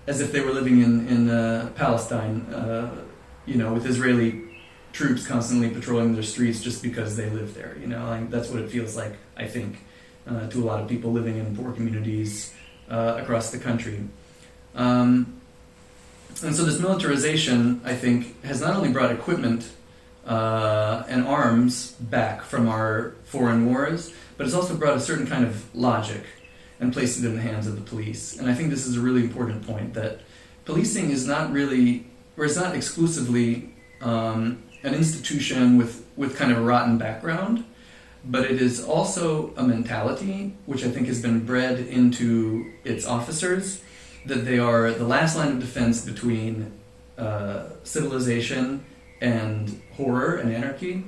as if they were living in Palestine, with Israeli troops constantly patrolling their streets just because they live there. That's what it feels like, I think, to a lot of people living in poor communities across the country. And so this militarization, I think, has not only brought equipment and arms back from our foreign wars, but it's also brought a certain kind of logic and placed it in the hands of the police. And I think this is a really important point, that policing is not really, or it's not exclusively an institution with kind of a rotten background, but it is also a mentality which I think has been bred into its officers, that they are the last line of defense between civilization and horror and anarchy,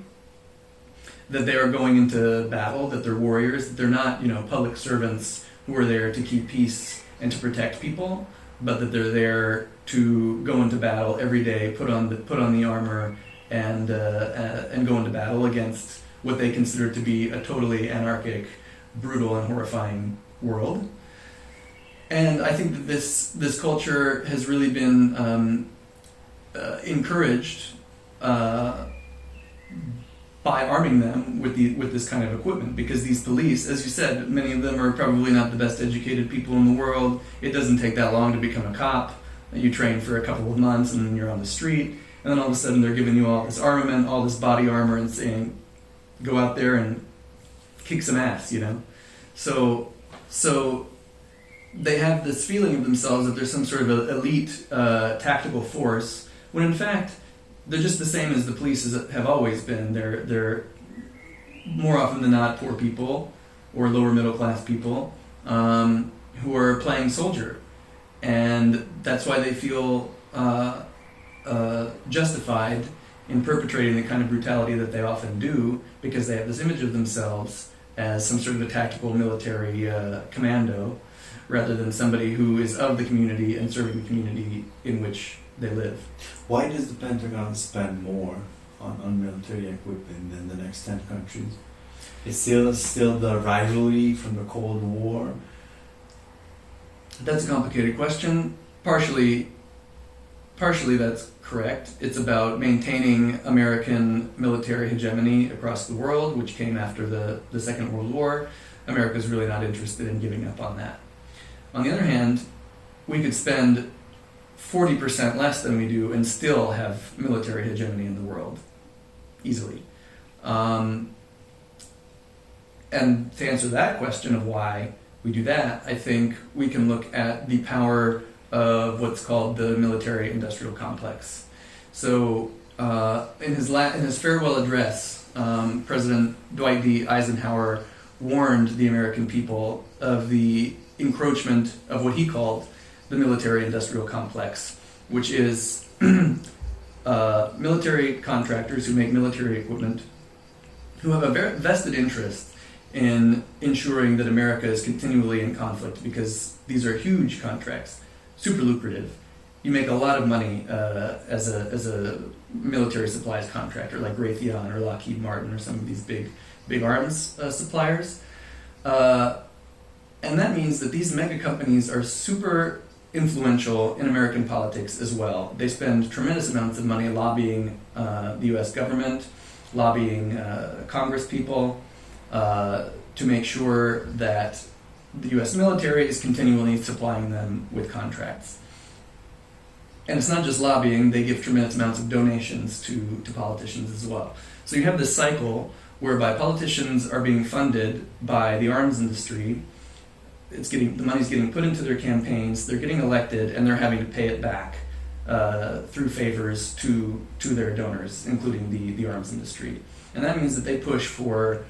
that they are going into battle, that they're warriors, that they're not, public servants who are there to keep peace and to protect people, but that they're there to go into battle every day, put on the armor, and go into battle against what they consider to be a totally anarchic, brutal, and horrifying world. And I think that this culture has really been encouraged by arming them with this kind of equipment, because these police, as you said, many of them are probably not the best educated people in the world. It doesn't take that long to become a cop. You train for a couple of months and then you're on the street, and then all of a sudden they're giving you all this armament, all this body armor, and saying, go out there and kick some ass, So they have this feeling of themselves that they're some sort of elite tactical force, when in fact they're just the same as the police have always been. They're more often than not poor people or lower middle class people who are playing soldier, and that's why they feel justified in perpetrating the kind of brutality that they often do, because they have this image of themselves as some sort of a tactical military commando, rather than somebody who is of the community and serving the community in which they live. Why does the Pentagon spend more on military equipment than the next 10 countries? It's still the rivalry from the Cold War? That's a complicated question. Partially that's correct. It's about maintaining American military hegemony across the world, which came after the Second World War. America's really not interested in giving up on that. On the other hand, we could spend 40% less than we do and still have military hegemony in the world, easily. And to answer that question of why we do that, I think we can look at the power of what's called the military-industrial complex. So in his farewell address, President Dwight D. Eisenhower warned the American people of the encroachment of what he called the military-industrial complex, which is military contractors who make military equipment, who have a very vested interest in ensuring that America is continually in conflict, because these are huge contracts, super lucrative. You make a lot of money as a military supplies contractor, like Raytheon or Lockheed Martin or some of these big arms suppliers. And that means that these mega companies are super influential in American politics as well. They spend tremendous amounts of money lobbying the U.S. government, lobbying Congress people, to make sure that the U.S. military is continually supplying them with contracts. And it's not just lobbying, they give tremendous amounts of donations to politicians as well. So you have this cycle whereby politicians are being funded by the arms industry. The money's getting put into their campaigns, they're getting elected, and they're having to pay it back through favors to their donors, including the arms industry. And that means that they push for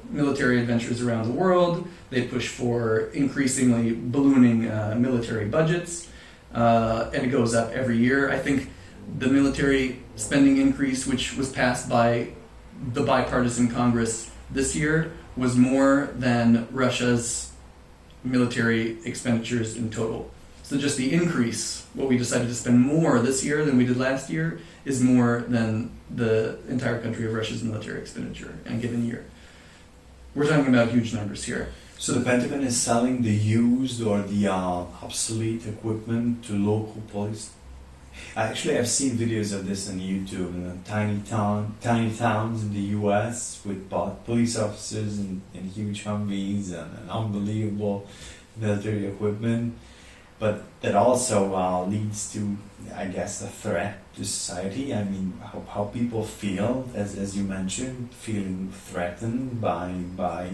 military adventures around the world, they push for increasingly ballooning military budgets, and it goes up every year. I think the military spending increase, which was passed by the bipartisan Congress this year, was more than Russia's military expenditures in total. So just the increase, what we decided to spend more this year than we did last year, is more than the entire country of Russia's military expenditure in a given year. We're talking about huge numbers here. So the Pentagon is selling the used or the obsolete equipment to local police. Actually, I've seen videos of this on YouTube in tiny towns in the U.S. with police officers and huge Humvees and unbelievable military equipment. But that also leads to, I guess, a threat to society. I mean, how people feel, as you mentioned, feeling threatened by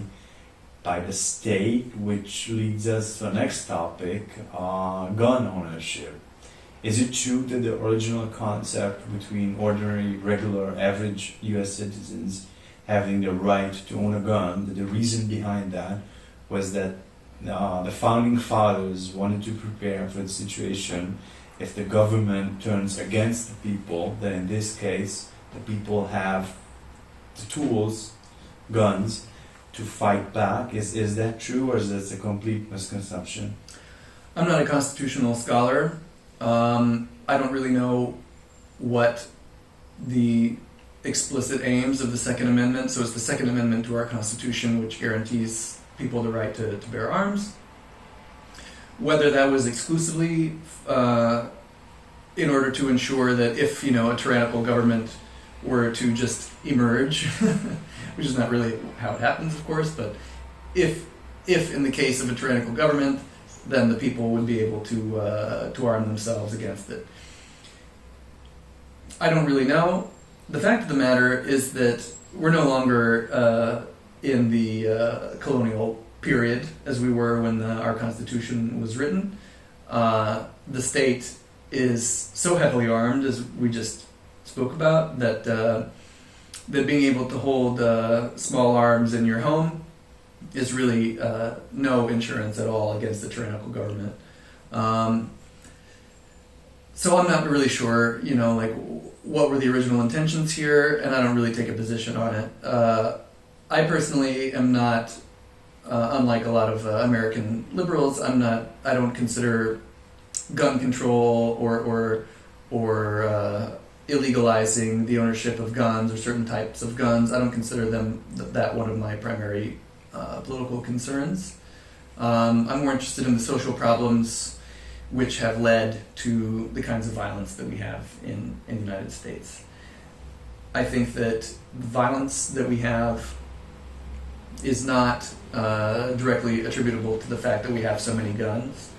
the state, which leads us to the next topic, gun ownership. Is it true that the original concept between ordinary, regular, average U.S. citizens having the right to own a gun, that the reason behind that was that the founding fathers wanted to prepare for the situation. If the government turns against the people, then in this case, the people have the tools, guns, to fight back. Is that true, or is that a complete misconception? I'm not a constitutional scholar. I don't really know what the explicit aims of the Second Amendment. So it's the Second Amendment to our Constitution which guarantees people the right to bear arms. Whether that was exclusively in order to ensure that if, a tyrannical government were to just emerge, which is not really how it happens, of course, but if in the case of a tyrannical government, then the people would be able to arm themselves against it. I don't really know. The fact of the matter is that we're no longer in the colonial period as we were when our Constitution was written. The state is so heavily armed, as we just spoke about, that being able to hold small arms in your home is really no insurance at all against the tyrannical government. So I'm not really sure, what were the original intentions here, and I don't really take a position on it. I personally am not, unlike a lot of American liberals, I don't consider gun control or illegalizing the ownership of guns or certain types of guns. I don't consider that one of my primary political concerns. I'm more interested in the social problems which have led to the kinds of violence that we have in the United States. I think that the violence that we have is not directly attributable to the fact that we have so many guns,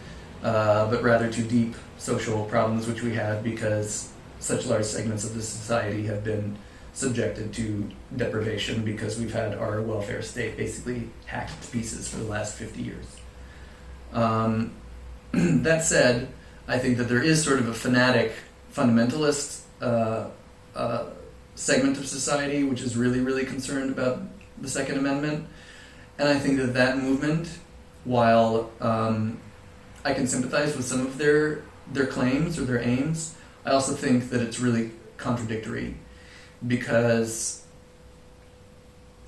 but rather to deep social problems which we have because such large segments of the society have been subjected to deprivation because we've had our welfare state basically hacked to pieces for the last 50 years. That said, I think that there is sort of a fanatic fundamentalist segment of society which is really, really concerned about the Second Amendment. And I think that movement, while I can sympathize with some of their claims or their aims, I also think that it's really contradictory, because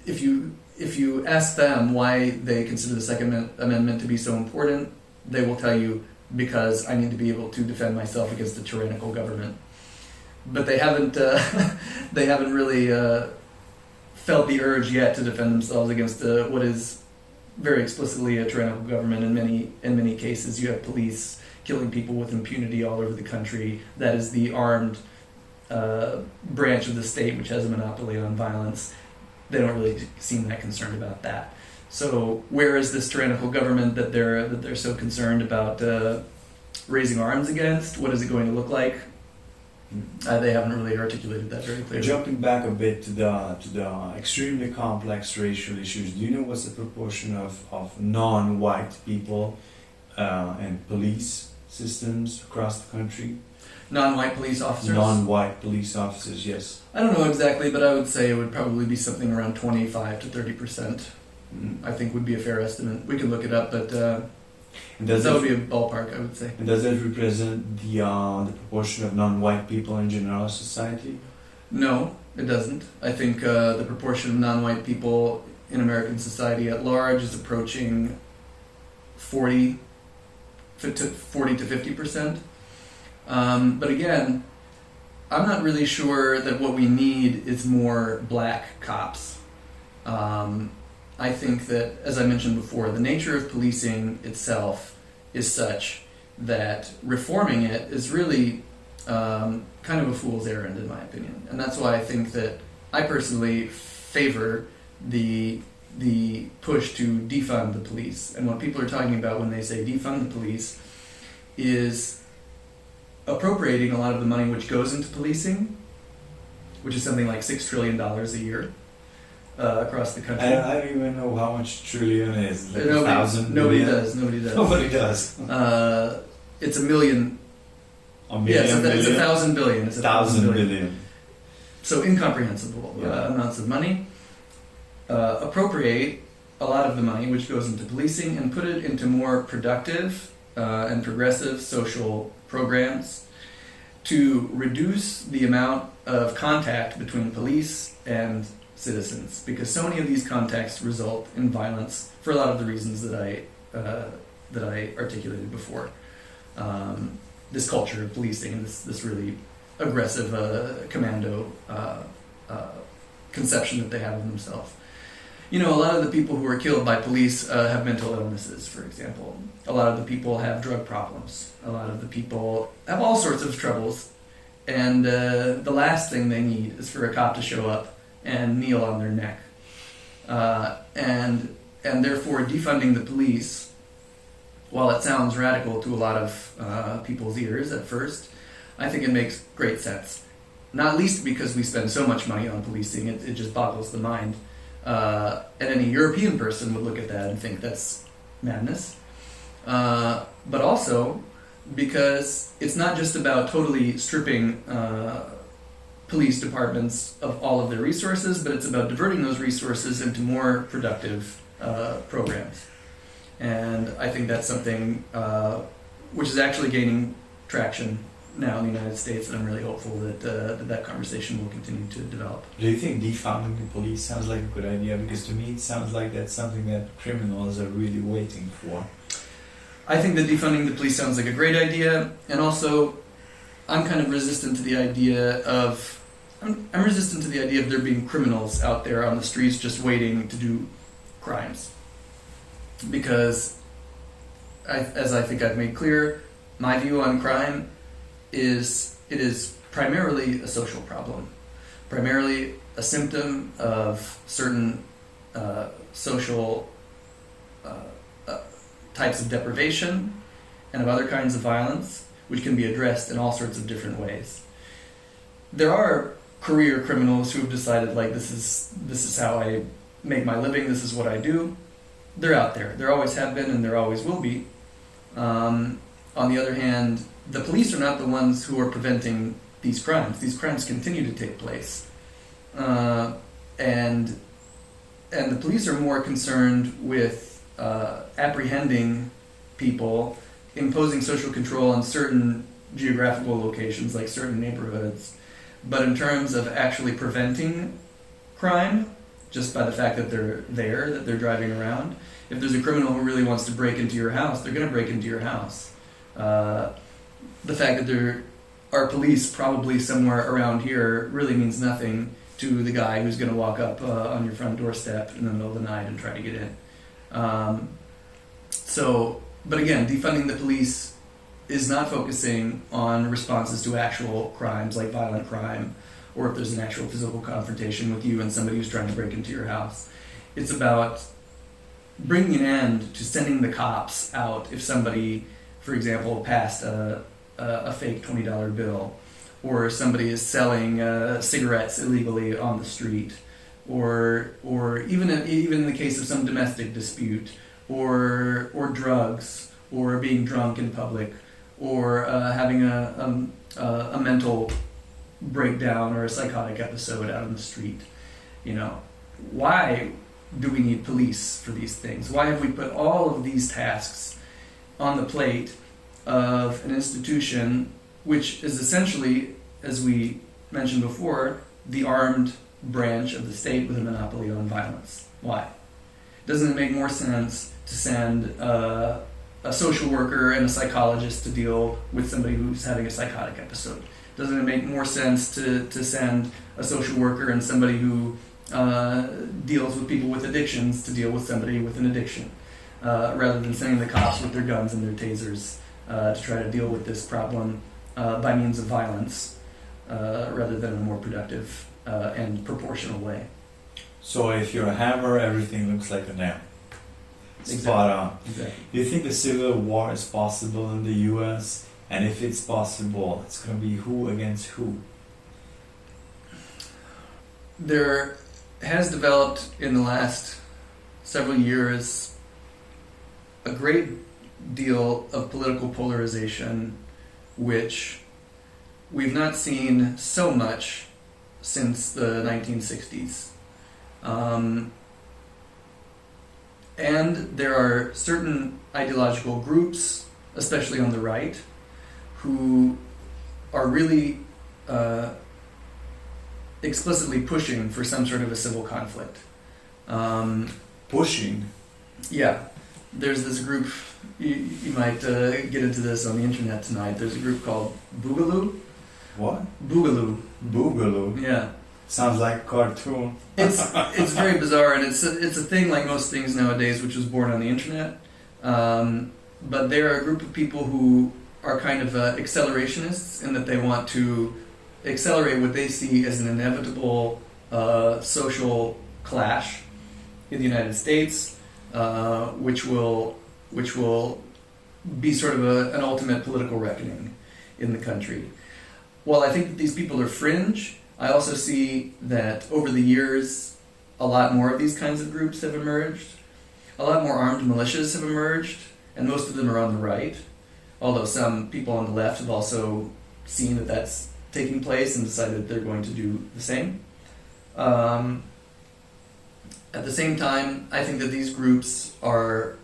if you ask them why they consider the Second Amendment to be so important, they will tell you, because I need to be able to defend myself against a tyrannical government. But they haven't really felt the urge yet to defend themselves against what is very explicitly a tyrannical government. In many cases, you have police killing people with impunity all over the country. That is the armed branch of the state which has a monopoly on violence. They don't really seem that concerned about that. So where is this tyrannical government that they're so concerned about raising arms against? What is it going to look like? They haven't really articulated that very clearly. Jumping back a bit to the extremely complex racial issues, do you know what's the proportion of non-white people and police systems across the country? Non-white police officers? Non-white police officers, yes. I don't know exactly, but I would say it would probably be something around 25 to 30%. I think would be a fair estimate. We can look it up, but that would be a ballpark, I would say. And does that represent the proportion of non-white people in general society? No, it doesn't. I think the proportion of non-white people in American society at large is approaching 40 to 50%. But again, I'm not really sure that what we need is more black cops. I think that, as I mentioned before, the nature of policing itself is such that reforming it is really kind of a fool's errand, in my opinion. And that's why I think that I personally favor the push to defund the police. And what people are talking about when they say defund the police is appropriating a lot of the money which goes into policing, which is something like $6 trillion a year. Across the country. I don't even know how much trillion is. Like nobody does. Nobody does. It's a million. It's 1,000 billion. It's 1,000 billion. So incomprehensible amounts of money. Appropriate a lot of the money which goes into policing and put it into more productive and progressive social programs to reduce the amount of contact between police and citizens, because so many of these contacts result in violence for a lot of the reasons that I articulated before. This culture of policing and this really aggressive commando conception that they have of themselves. A lot of the people who are killed by police have mental illnesses, for example. A lot of the people have drug problems. A lot of the people have all sorts of troubles. And the last thing they need is for a cop to show up and kneel on their neck. And therefore defunding the police, while it sounds radical to a lot of people's ears at first, I think it makes great sense. Not least because we spend so much money on policing, it just boggles the mind. And any European person would look at that and think that's madness. But also because it's not just about totally stripping police departments of all of their resources, but it's about diverting those resources into more productive programs. And I think that's something which is actually gaining traction now in the United States, and I'm really hopeful that that conversation will continue to develop. Do you think defunding the police sounds like a good idea? Because to me it sounds like that's something that criminals are really waiting for. I think that defunding the police sounds like a great idea, and also I'm kind of resistant to the idea of there being criminals out there on the streets just waiting to do crimes. Because, as I think I've made clear, my view on crime is it is primarily a social problem, primarily a symptom of certain social types of deprivation and of other kinds of violence, which can be addressed in all sorts of different ways. There are career criminals who have decided, like, this is how I make my living, this is what I do. They're out there. There always have been and there always will be. On the other hand, the police are not the ones who are preventing these crimes. These crimes continue to take place. And the police are more concerned with apprehending people, imposing social control on certain geographical locations, like certain neighborhoods. But in terms of actually preventing crime, just by the fact that they're there, that they're driving around, if there's a criminal who really wants to break into your house, they're going to break into your house. The fact that there are police probably somewhere around here really means nothing to the guy who's going to walk up on your front doorstep in the middle of the night and try to get in. But again, defunding the police is not focusing on responses to actual crimes like violent crime, or if there's an actual physical confrontation with you and somebody who's trying to break into your house. It's about bringing an end to sending the cops out if somebody, for example, passed a fake $20 bill, or somebody is selling cigarettes illegally on the street, or even in the case of some domestic dispute, or drugs, or being drunk in public, or having a mental breakdown or a psychotic episode out on the street. Why do we need police for these things? Why have we put all of these tasks on the plate of an institution which is essentially, as we mentioned before, the armed branch of the state with a monopoly on violence? Why? Doesn't it make more sense to send a social worker and a psychologist to deal with somebody who's having a psychotic episode? Doesn't it make more sense to send a social worker and somebody who deals with people with addictions to deal with somebody with an addiction, rather than sending the cops with their guns and their tasers to try to deal with this problem by means of violence, rather than in a more productive and proportional way? So if you're a hammer, everything looks like a nail. Spot on. Exactly. Do you think a civil war is possible in the US? And if it's possible, it's going to be who against who? There has developed in the last several years a great deal of political polarization, which we've not seen so much since the 1960s. And there are certain ideological groups, especially on the right, who are really explicitly pushing for some sort of a civil conflict. Pushing? Yeah. There's this group, you might get into this on the internet tonight. There's a group called Boogaloo. What? Boogaloo. Boogaloo? Yeah. Sounds like a cartoon. It's very bizarre, and it's a thing like most things nowadays, which was born on the internet. But they're a group of people who are kind of accelerationists in that they want to accelerate what they see as an inevitable social clash in the United States, which will be sort of an ultimate political reckoning in the country. While I think that these people are fringe, I also see that over the years, a lot more of these kinds of groups have emerged. A lot more armed militias have emerged, and most of them are on the right. Although some people on the left have also seen that that's taking place and decided that they're going to do the same. At the same time, I think that these groups are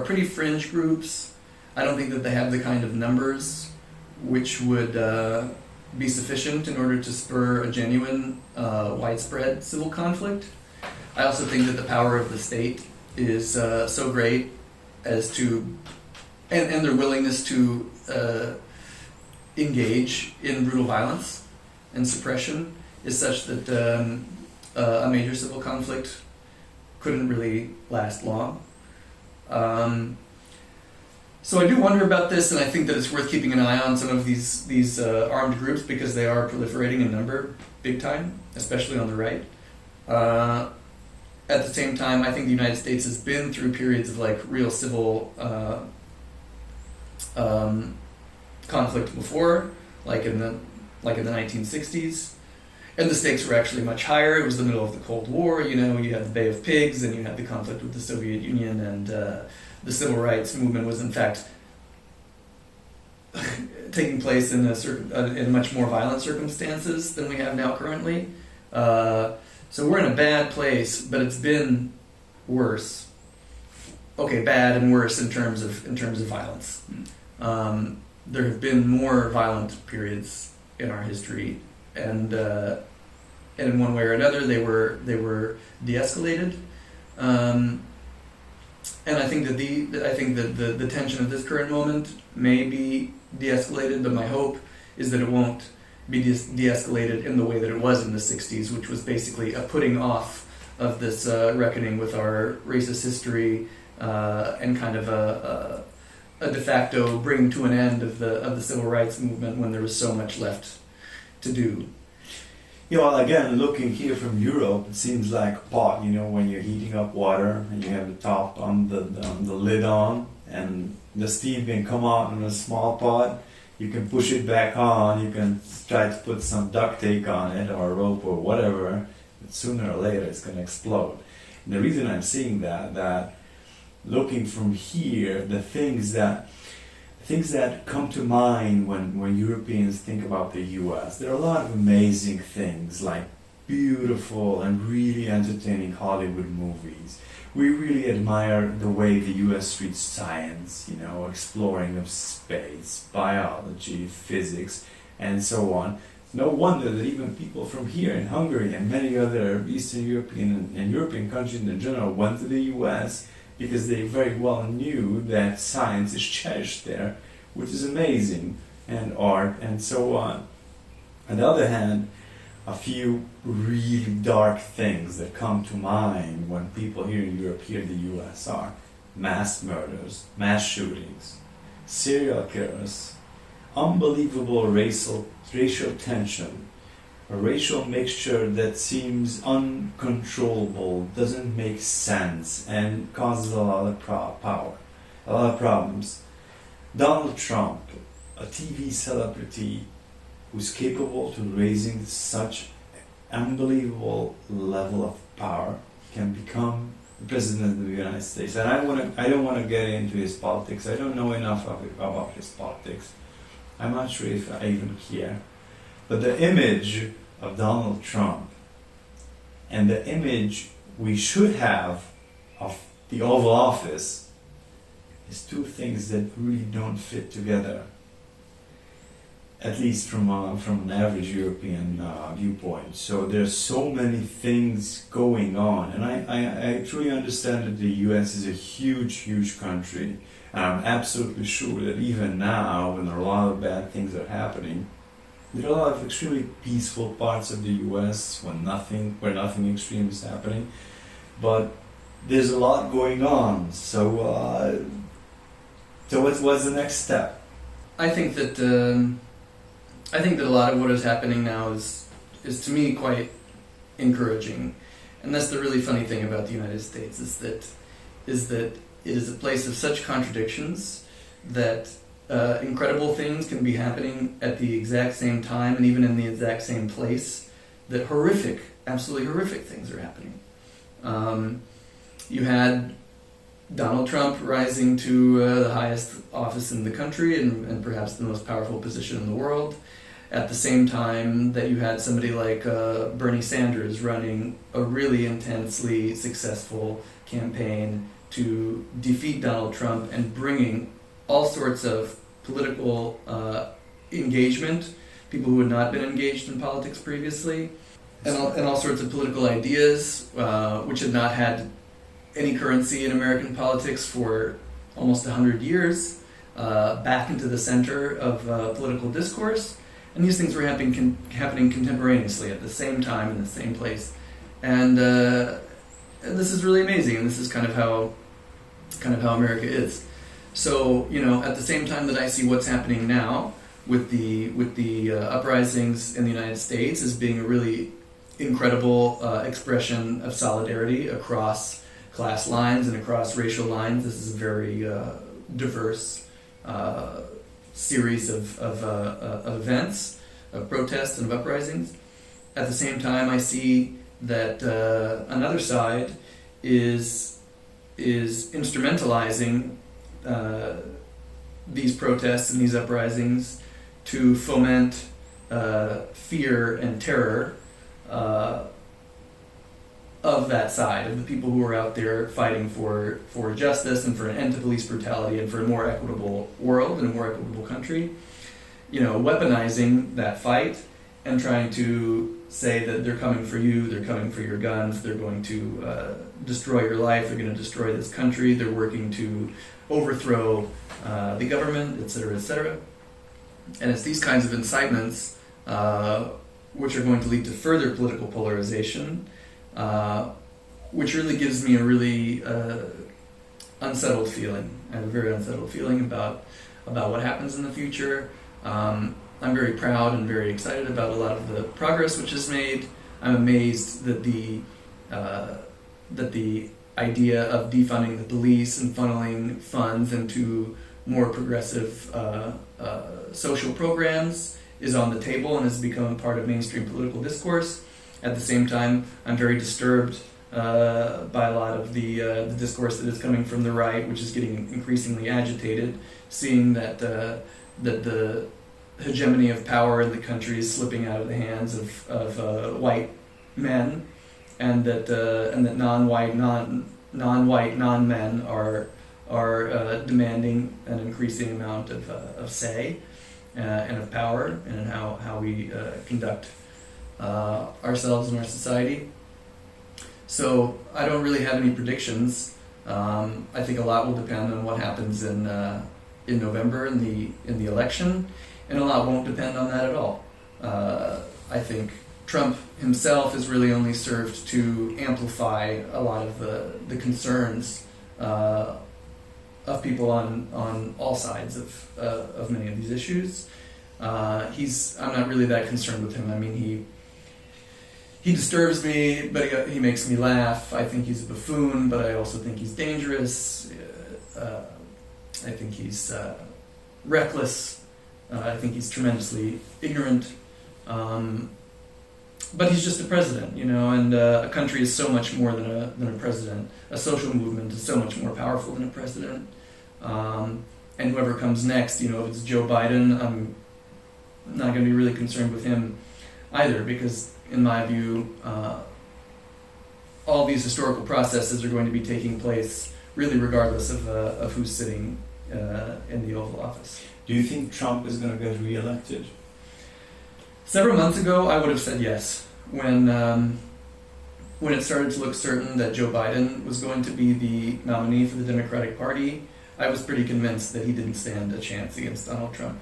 pretty fringe groups. I don't think that they have the kind of numbers which would be sufficient in order to spur a genuine, widespread civil conflict. I also think that the power of the state is so great as to, and their willingness to engage in brutal violence and suppression is such that a major civil conflict couldn't really last long. So I do wonder about this, and I think that it's worth keeping an eye on some of these armed groups because they are proliferating in number big time, especially on the right. At the same time, I think the United States has been through periods of like real civil conflict before, like in the 1960s, and the stakes were actually much higher. It was the middle of the Cold War. You know, you had the Bay of Pigs, and you had the conflict with the Soviet Union, and the civil rights movement was in fact taking place in in much more violent circumstances than we have now currently. So we're in a bad place, but it's been worse. Okay, bad and worse in terms of violence. There have been more violent periods in our history, and in one way or another, they were de-escalated. And I think that the tension of this current moment may be de-escalated, but my hope is that it won't be de-escalated in the way that it was in the 60s, which was basically a putting off of this reckoning with our racist history and kind of a de facto bringing to an end of the civil rights movement when there was so much left to do. Yeah, well, again, looking here from Europe, it seems like a pot, you know, when you're heating up water and you have the top on the lid on, and the steam can come out in a small pot. You can push it back on, you can try to put some duct tape on it or a rope or whatever, but sooner or later it's going to explode. And the reason I'm seeing that looking from here, the things that come to mind when Europeans think about the US, there are a lot of amazing things like beautiful and really entertaining Hollywood movies. We really admire the way the US treats science, you know, exploring of space, biology, physics, and so on. No wonder that even people from here in Hungary and many other Eastern European and European countries in general went to the US because they very well knew that science is cherished there, which is amazing, and art and so on. On the other hand, a few really dark things that come to mind when people here in Europe hear the US are mass murders, mass shootings, serial killers, unbelievable racial tension, a racial mixture that seems uncontrollable, doesn't make sense, and causes a lot of a lot of problems. Donald Trump, a TV celebrity who's capable to raising such unbelievable level of power, can become the president of the United States. And I don't want to get into his politics. I don't know enough about his politics. I'm not sure if I even care. But the image of Donald Trump and the image we should have of the Oval Office is two things that really don't fit together, at least from an average European viewpoint. So there's so many things going on, and I truly understand that the US is a huge country, and I'm absolutely sure that even now, when a lot of bad things are happening, there are a lot of extremely peaceful parts of the US where nothing extreme is happening, but there's a lot going on. So what's the next step? I think that a lot of what is happening now is to me quite encouraging, and that's the really funny thing about the United States is that it is a place of such contradictions that incredible things can be happening at the exact same time and even in the exact same place. That absolutely horrific things are happening. You had Donald Trump rising to the highest office in the country and perhaps the most powerful position in the world, at the same time that you had somebody like Bernie Sanders running a really intensely successful campaign to defeat Donald Trump and bringing all sorts of political engagement, people who had not been engaged in politics previously, and all sorts of political ideas which had not had any currency in American politics for almost 100 years, back into the center of political discourse. And these things were happening contemporaneously at the same time in the same place. And this is really amazing, and this is kind of how America is. So, at the same time that I see what's happening now with the uprisings in the United States as being a really incredible expression of solidarity across class lines and across racial lines. This is a very diverse series of events, of protests and of uprisings. At the same time, I see that another side is instrumentalizing these protests and these uprisings to foment fear and terror of that side, of the people who are out there fighting for justice and for an end to police brutality and for a more equitable world and a more equitable country. Weaponizing that fight and trying to say that they're coming for you, they're coming for your guns, they're going to destroy your life, they're going to destroy this country, they're working to overthrow the government, etc., etc. And it's these kinds of incitements which are going to lead to further political polarization, which really gives me a really unsettled feeling. I have a very unsettled feeling about what happens in the future. I'm very proud and very excited about a lot of the progress which is made. I'm amazed that the idea of defunding the police and funneling funds into more progressive social programs is on the table and has become a part of mainstream political discourse. At the same time, I'm very disturbed by a lot of the discourse that is coming from the right, which is getting increasingly agitated, seeing that the hegemony of power in the country is slipping out of the hands of white men, and that non-white non-men are demanding an increasing amount of say and of power and how we conduct ourselves and our society. So I don't really have any predictions. I think a lot will depend on what happens in November in the election, and a lot won't depend on that at all. I think Trump himself has really only served to amplify a lot of the concerns of people on all sides of many of these issues. I'm not really that concerned with him. I mean, he disturbs me, but he makes me laugh. I think he's a buffoon, but I also think he's dangerous. I think he's reckless. I think he's tremendously ignorant. But he's just a president, and a country is so much more than a president. A social movement is so much more powerful than a president. And whoever comes next, if it's Joe Biden, I'm not going to be really concerned with him either, because in my view, all these historical processes are going to be taking place really regardless of who's sitting in the Oval Office. Do you think Trump is going to get reelected? Several months ago, I would have said yes. When it started to look certain that Joe Biden was going to be the nominee for the Democratic Party, I was pretty convinced that he didn't stand a chance against Donald Trump.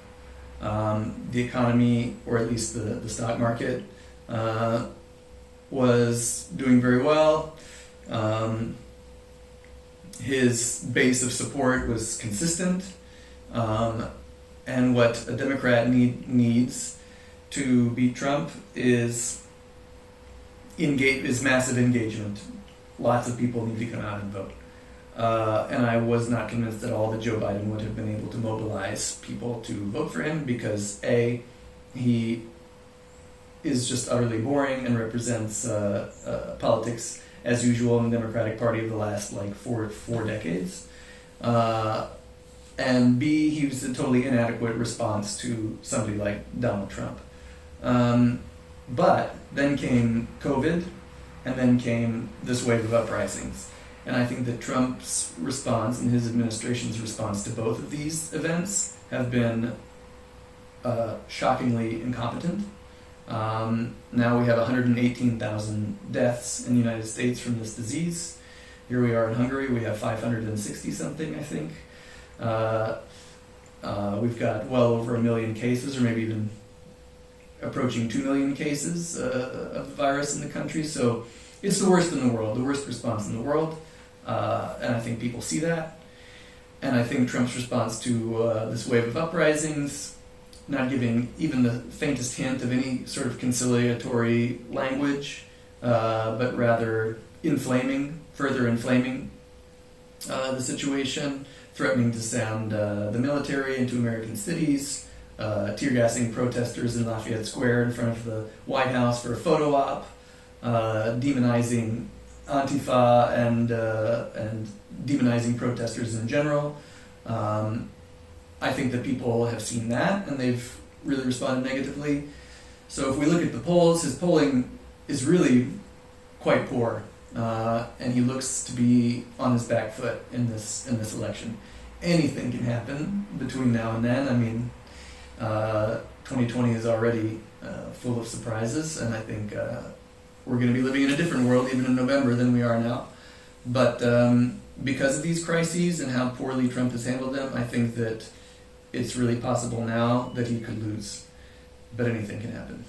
The economy, or at least the stock market, was doing very well. His base of support was consistent. And what a Democrat needs to beat Trump is massive engagement. Lots of people need to come out and vote. And I was not convinced at all that Joe Biden would have been able to mobilize people to vote for him because A, he is just utterly boring and represents politics as usual in the Democratic Party of the last four decades. And B, he was a totally inadequate response to somebody like Donald Trump. But then came COVID, and then came this wave of uprisings. And I think that Trump's response and his administration's response to both of these events have been shockingly incompetent. Now we have 118,000 deaths in the United States from this disease. Here we are in Hungary, we have 560 something, I think. We've got well over 1 million cases, or maybe even approaching 2 million cases of the virus in the country. So it's the worst in the world, the worst response in the world. And I think people see that. And I think Trump's response to this wave of uprisings, not giving even the faintest hint of any sort of conciliatory language, but rather further inflaming the situation, threatening to send the military into American cities, tear-gassing protesters in Lafayette Square in front of the White House for a photo op, demonizing Antifa and demonizing protesters in general. I think that people have seen that and they've really responded negatively. So if we look at the polls, his polling is really quite poor, and he looks to be on his back foot in this election. Anything can happen between now and then. I mean, 2020 is already full of surprises, and I think we're going to be living in a different world even in November than we are now. But because of these crises and how poorly Trump has handled them, I think that it's really possible now that he could lose. But anything can happen.